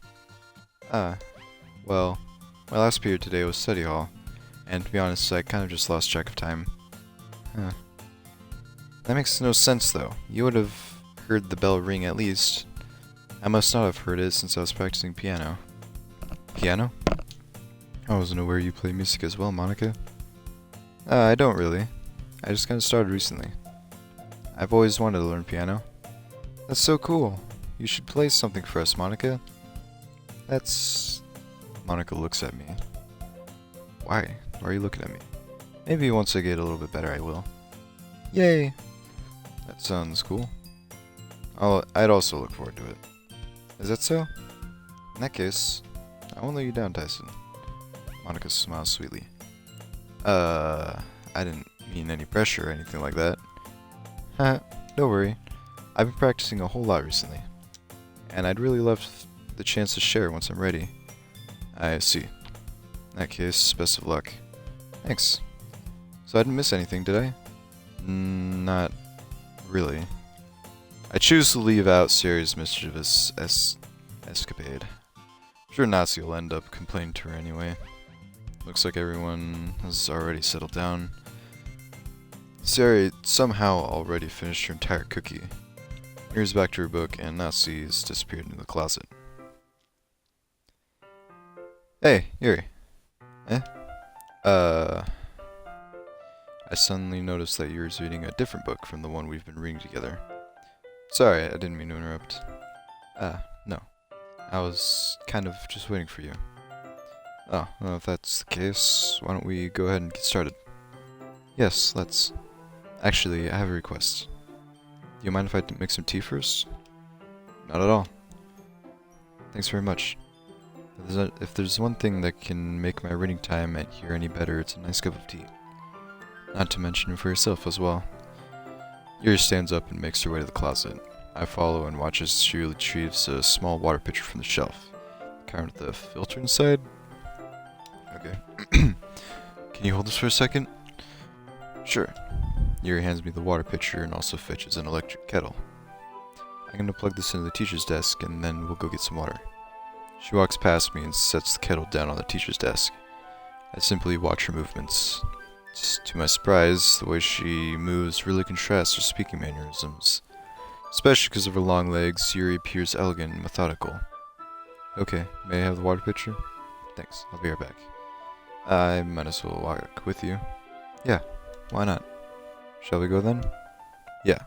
Well, my last period today was study hall, and to be honest, I kind of just lost track of time. That makes no sense though. You would have heard the bell ring at least. I must not have heard it since I was practicing piano. Piano? I wasn't aware you play music as well, Monica. I don't really. I just kind of started recently. I've always wanted to learn piano. That's so cool. You should play something for us, Monica. Monica looks at me. Why? Why are you looking at me? Maybe once I get a little bit better I will. Yay! That sounds cool. I'd also look forward to it. Is that so? In that case, I won't let you down, Tyson. Monica smiles sweetly. I didn't mean any pressure or anything like that. Don't worry. I've been practicing a whole lot recently. And I'd really love the chance to share once I'm ready. I see. In that case, best of luck. Thanks. So I didn't miss anything, did I? Not really. I choose to leave out Sari's mischievous escapade. I'm sure Natsuki will end up complaining to her anyway. Looks like everyone has already settled down. Sari somehow already finished her entire cookie. Here's back to her book, and Natsuki's disappeared into the closet. Hey, Yuri. I suddenly noticed that Yuri's reading a different book from the one we've been reading together. Sorry, I didn't mean to interrupt. No. I was kind of just waiting for you. Oh, well, if that's the case, why don't we go ahead and get started? Yes, let's. Actually, I have a request. Do you mind if I make some tea first? Not at all. Thanks very much. If there's one thing that can make my reading time at here any better, it's a nice cup of tea. Not to mention for yourself as well. Yuri stands up and makes her way to the closet. I follow and watch as she retrieves a small water pitcher from the shelf. Kind with the filter inside? Okay. Can you hold this for a second? Sure. Yuri hands me the water pitcher and also fetches an electric kettle. I'm gonna plug this into the teacher's desk and then we'll go get some water. She walks past me and sets the kettle down on the teacher's desk. I simply watch her movements. To my surprise, the way she moves really contrasts her speaking mannerisms. Especially because of her long legs, Yuri appears elegant and methodical. Okay, may I have the water pitcher? Thanks, I'll be right back. I might as well walk with you. Yeah, why not? Shall we go then? Yeah.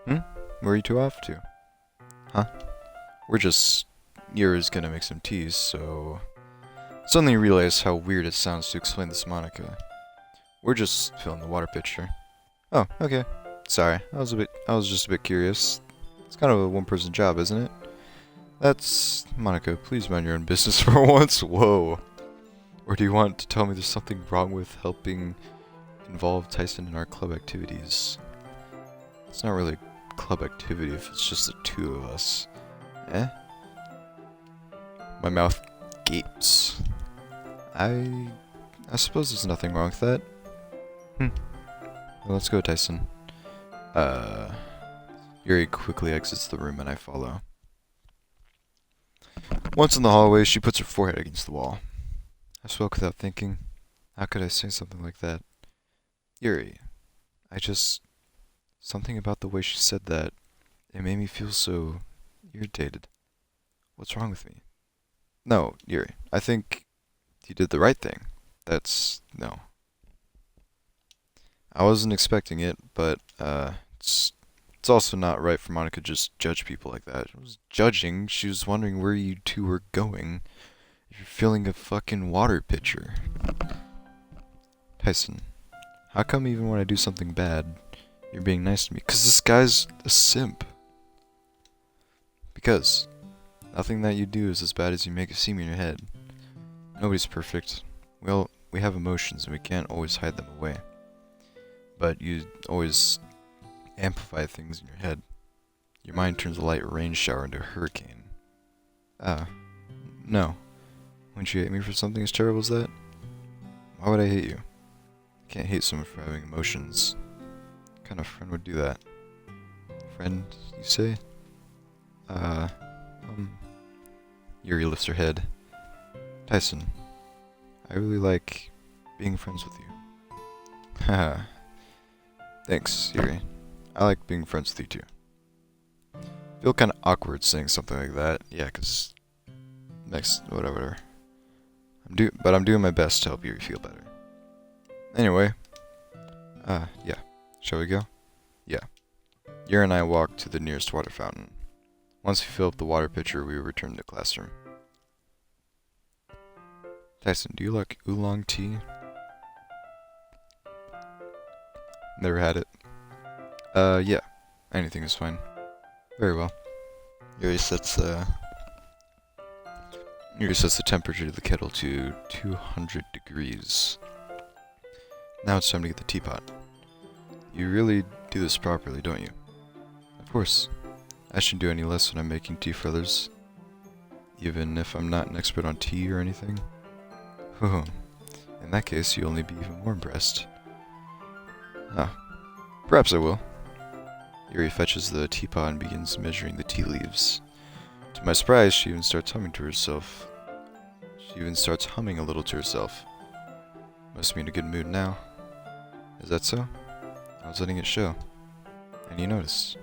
Where are you two off to? Huh? We're just... Yuri's gonna make some teas, so... Suddenly realized how weird it sounds to explain this to Monica. We're just filling the water pitcher. Oh, okay. Sorry, I was just a bit curious. It's kind of a one-person job, isn't it? That's... Monica, please mind your own business for once. Whoa. Or do you want to tell me there's something wrong with helping involve Tyson in our club activities? It's not really a club activity if it's just the two of us. Eh? My mouth gapes. I suppose there's nothing wrong with that. Well, let's go, Tyson. Yuri quickly exits the room and I follow. Once in the hallway, she puts her forehead against the wall. I spoke without thinking. How could I say something like that? Yuri, something about the way she said that, it made me feel so irritated. What's wrong with me? No, Yuri, I think you did the right thing. No. I wasn't expecting it, but, it's also not right for Monica to just judge people like that. She was judging, she was wondering where you two were going. If you're filling a fucking water pitcher. Tyson, how come even when I do something bad, you're being nice to me? 'Cause this guy's a simp. Because nothing that you do is as bad as you make it seem in your head. Nobody's perfect. Well, we have emotions and we can't always hide them away. But you always amplify things in your head. Your mind turns a light rain shower into a hurricane. No. Wouldn't you hate me for something as terrible as that? Why would I hate you? I can't hate someone for having emotions. What kind of friend would do that? Friend, you say? Yuri lifts her head. Tyson, I really like being friends with you. Haha. Thanks, Yuri. I like being friends with you too. Feel kinda awkward saying something like that. Yeah, 'cause... whatever. But I'm doing my best to help Yuri feel better. Anyway. Yeah. Shall we go? Yeah. Yuri and I walk to the nearest water fountain. Once we fill up the water pitcher, we return to the classroom. Tyson, do you like oolong tea? Never had it. Yeah. Anything is fine. Very well. Yuri sets the temperature of the kettle to 200 degrees. Now it's time to get the teapot. You really do this properly, don't you? Of course. I shouldn't do any less when I'm making tea for others. Even if I'm not an expert on tea or anything. In that case, you'll only be even more impressed. Perhaps I will. Yuri fetches the teapot and begins measuring the tea leaves. To my surprise, she even starts humming to herself. She even starts humming a little to herself. Must be in a good mood now. Is that so? I was letting it show. And you noticed.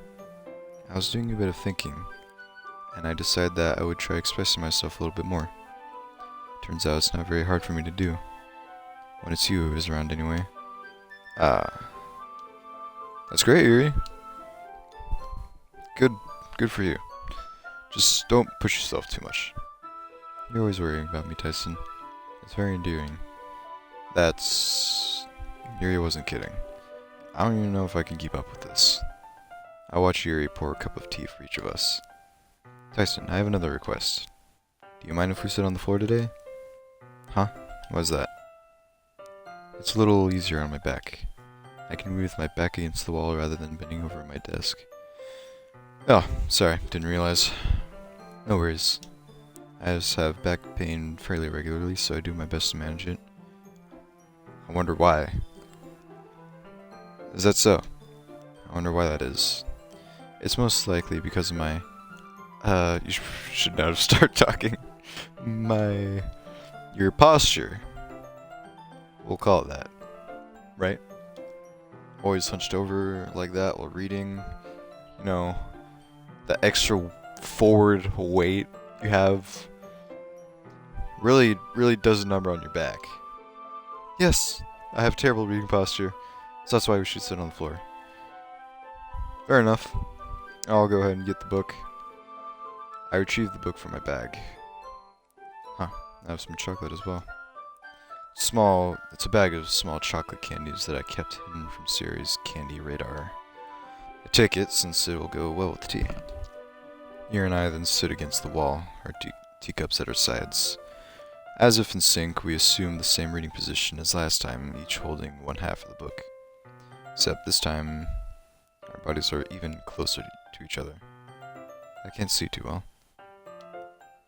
I was doing a bit of thinking, and I decided that I would try expressing myself a little bit more. Turns out it's not very hard for me to do. When it's you who is around anyway. That's great, Yuri. Good for you. Just don't push yourself too much. You're always worrying about me, Tyson. It's very endearing. Yuri wasn't kidding. I don't even know if I can keep up with this. I watch Yuri pour a cup of tea for each of us. Tyson, I have another request. Do you mind if we sit on the floor today? Huh? Why's that? It's a little easier on my back. I can read with my back against the wall rather than bending over my desk. Oh, sorry, didn't realize. No worries. I just have back pain fairly regularly, so I do my best to manage it. I wonder why. Is that so? I wonder why that is. It's most likely because of my... you should not have started talking. Your posture. We'll call it that. Right? Always hunched over like that while reading. You know, the extra forward weight you have really does a number on your back. Yes, I have terrible reading posture, so that's why we should sit on the floor. Fair enough. I'll go ahead and get the book. I retrieved the book from my bag. Huh, I have some chocolate as well. It's a bag of small chocolate candies that I kept hidden from Siri's candy radar. I take it since it will go well with the tea. Yuri and I then stood against the wall, our teacups at our sides. As if in sync, we assumed the same reading position as last time, each holding one half of the book. Except this time, our bodies are even closer to each other. I can't see too well.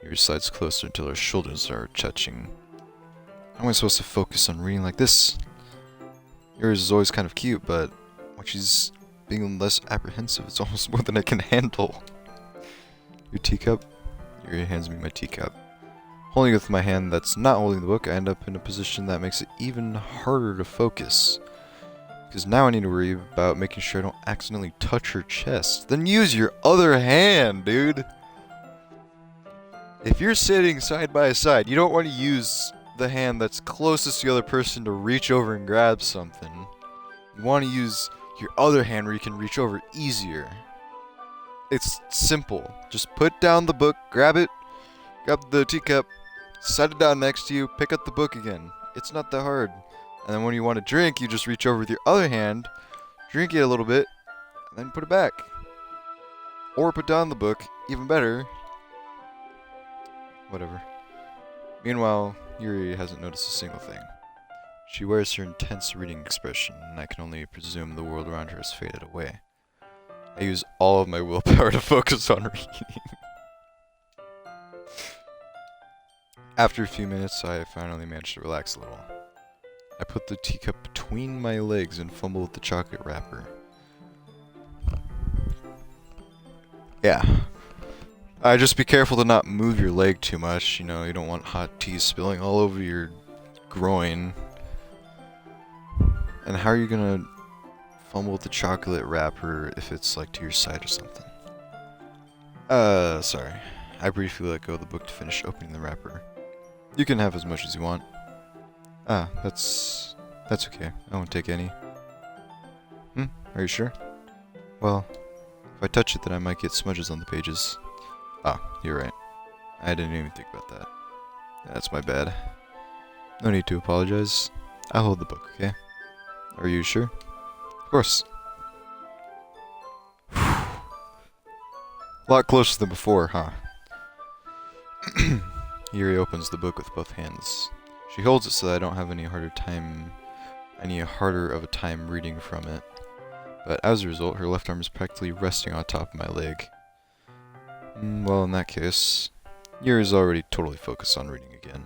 Yuri slides closer until our shoulders are touching. How am I supposed to focus on reading like this? Yuri's is always kind of cute, but when she's being less apprehensive, it's almost more than I can handle. Your teacup? Yuri hands me my teacup. Holding it with my hand that's not holding the book, I end up in a position that makes it even harder to focus. Because now I need to worry about making sure I don't accidentally touch her chest. Then use your other hand, dude! If you're sitting side by side, you don't want to use the hand that's closest to the other person to reach over and grab something. You want to use your other hand where you can reach over easier. It's simple. Just put down the book, grab it, grab the teacup, set it down next to you, pick up the book again. It's not that hard. And then when you want to drink, you just reach over with your other hand, drink it a little bit, and then put it back. Or put down the book, even better. Whatever. Meanwhile, Yuri hasn't noticed a single thing. She wears her intense reading expression, and I can only presume the world around her has faded away. I use all of my willpower to focus on reading. After a few minutes, I finally managed to relax a little. I put the teacup between my legs and fumble with the chocolate wrapper. Yeah. Just be careful to not move your leg too much. You know, you don't want hot tea spilling all over your groin. And how are you gonna fumble with the chocolate wrapper if it's like to your side or something? Sorry. I briefly let go of the book to finish opening the wrapper. You can have as much as you want. That's okay. I won't take any. Are you sure? Well, if I touch it then I might get smudges on the pages. You're right. I didn't even think about that. That's my bad. No need to apologize. I'll hold the book, okay? Are you sure? Of course. A lot closer than before, huh? Yuri opens the book with both hands. She holds it so that I don't have any harder of a time reading from it. But as a result, her left arm is practically resting on top of my leg. Well, in that case, Yuri's already totally focused on reading again.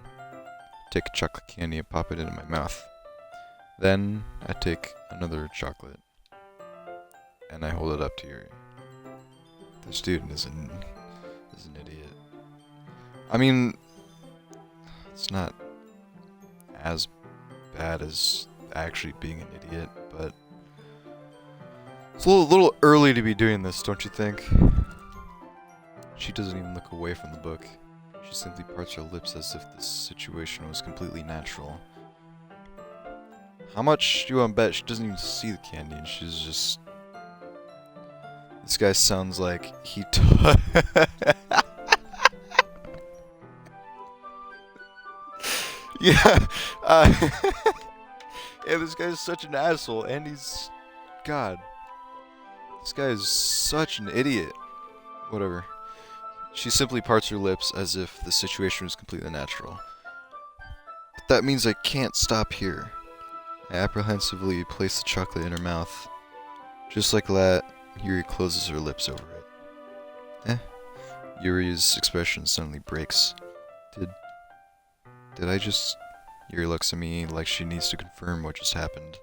Take a chocolate candy and pop it into my mouth. Then, I take another chocolate, and I hold it up to Yuri. This dude is an idiot. I mean, it's not as bad as actually being an idiot, but it's a little early to be doing this, don't you think? She doesn't even look away from the book. She simply parts her lips as if this situation was completely natural. How much do you want to bet she doesn't even see the candy and she's just... This guy sounds like he yeah, yeah, this guy's such an asshole, and he's... God. This guy is such an idiot. Whatever. She simply parts her lips as if the situation was completely natural. But that means I can't stop here. I apprehensively place the chocolate in her mouth. Just like that, Yuri closes her lips over it. Yuri's expression suddenly breaks. Did I just... Yuri looks at me like she needs to confirm what just happened.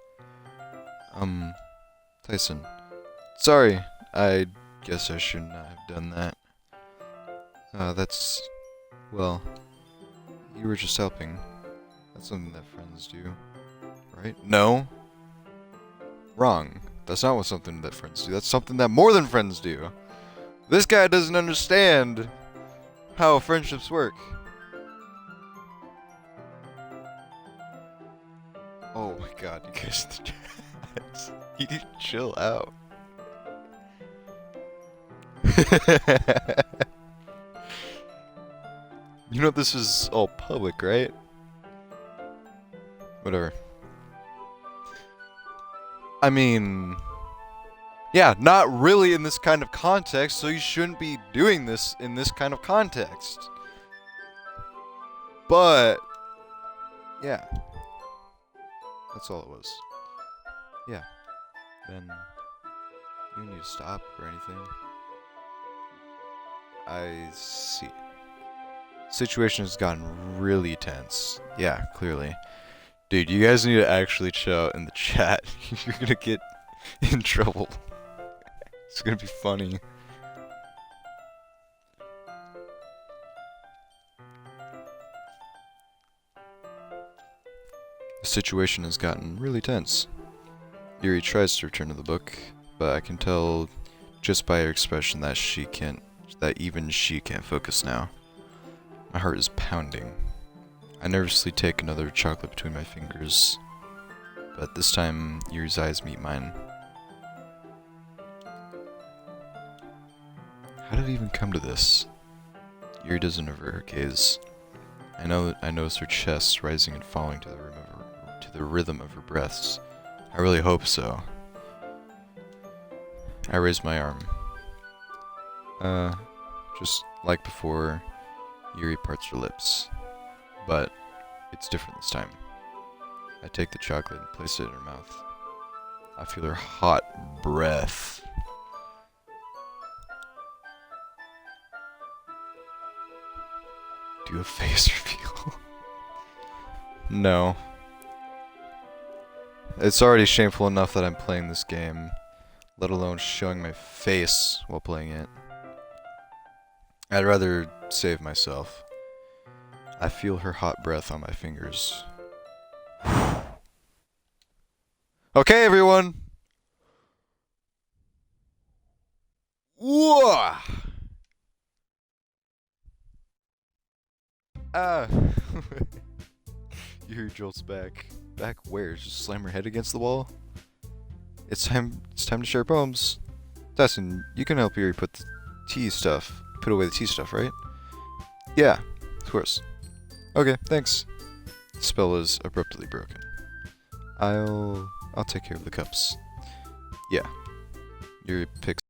Tyson. Sorry, I guess I should not have done that. Well, you were just helping. That's something that friends do, right? No. Wrong. That's not something that friends do. That's something that more than friends do. This guy doesn't understand how friendships work. Oh my god, you guys in the chat. You need to chill out. You know this is all public, right? Whatever. I mean... Yeah, not really in this kind of context, so you shouldn't be doing this in this kind of context. But... yeah. That's all it was. Yeah. Then... you don't need to stop or anything. I see. Situation has gotten really tense. Yeah, clearly. Dude, you guys need to actually chill out in the chat. You're gonna get in trouble. It's gonna be funny. The situation has gotten really tense. Yuri tries to return to the book, but I can tell just by her expression that even she can't focus now. My heart is pounding. I nervously take another chocolate between my fingers, but this time Yuri's eyes meet mine. How did it even come to this? Yuri doesn't avert her gaze. I notice her chest rising and falling to the rhythm of her breaths. I really hope so. I raise my arm. Just like before, Yuri parts her lips. But it's different this time. I take the chocolate and place it in her mouth. I feel her hot breath. Do a face reveal. No. It's already shameful enough that I'm playing this game, let alone showing my face while playing it. I'd rather save myself. I feel her hot breath on my fingers. Okay, everyone! Whoa! Ah! Yuri jolts back. Back where? Just slam her head against the wall? It's time to share poems. Dustin, you can help Yuri put away the tea stuff, right? Yeah, of course. Okay, thanks. The spell is abruptly broken. I'll take care of the cups. Yeah. Yuri picks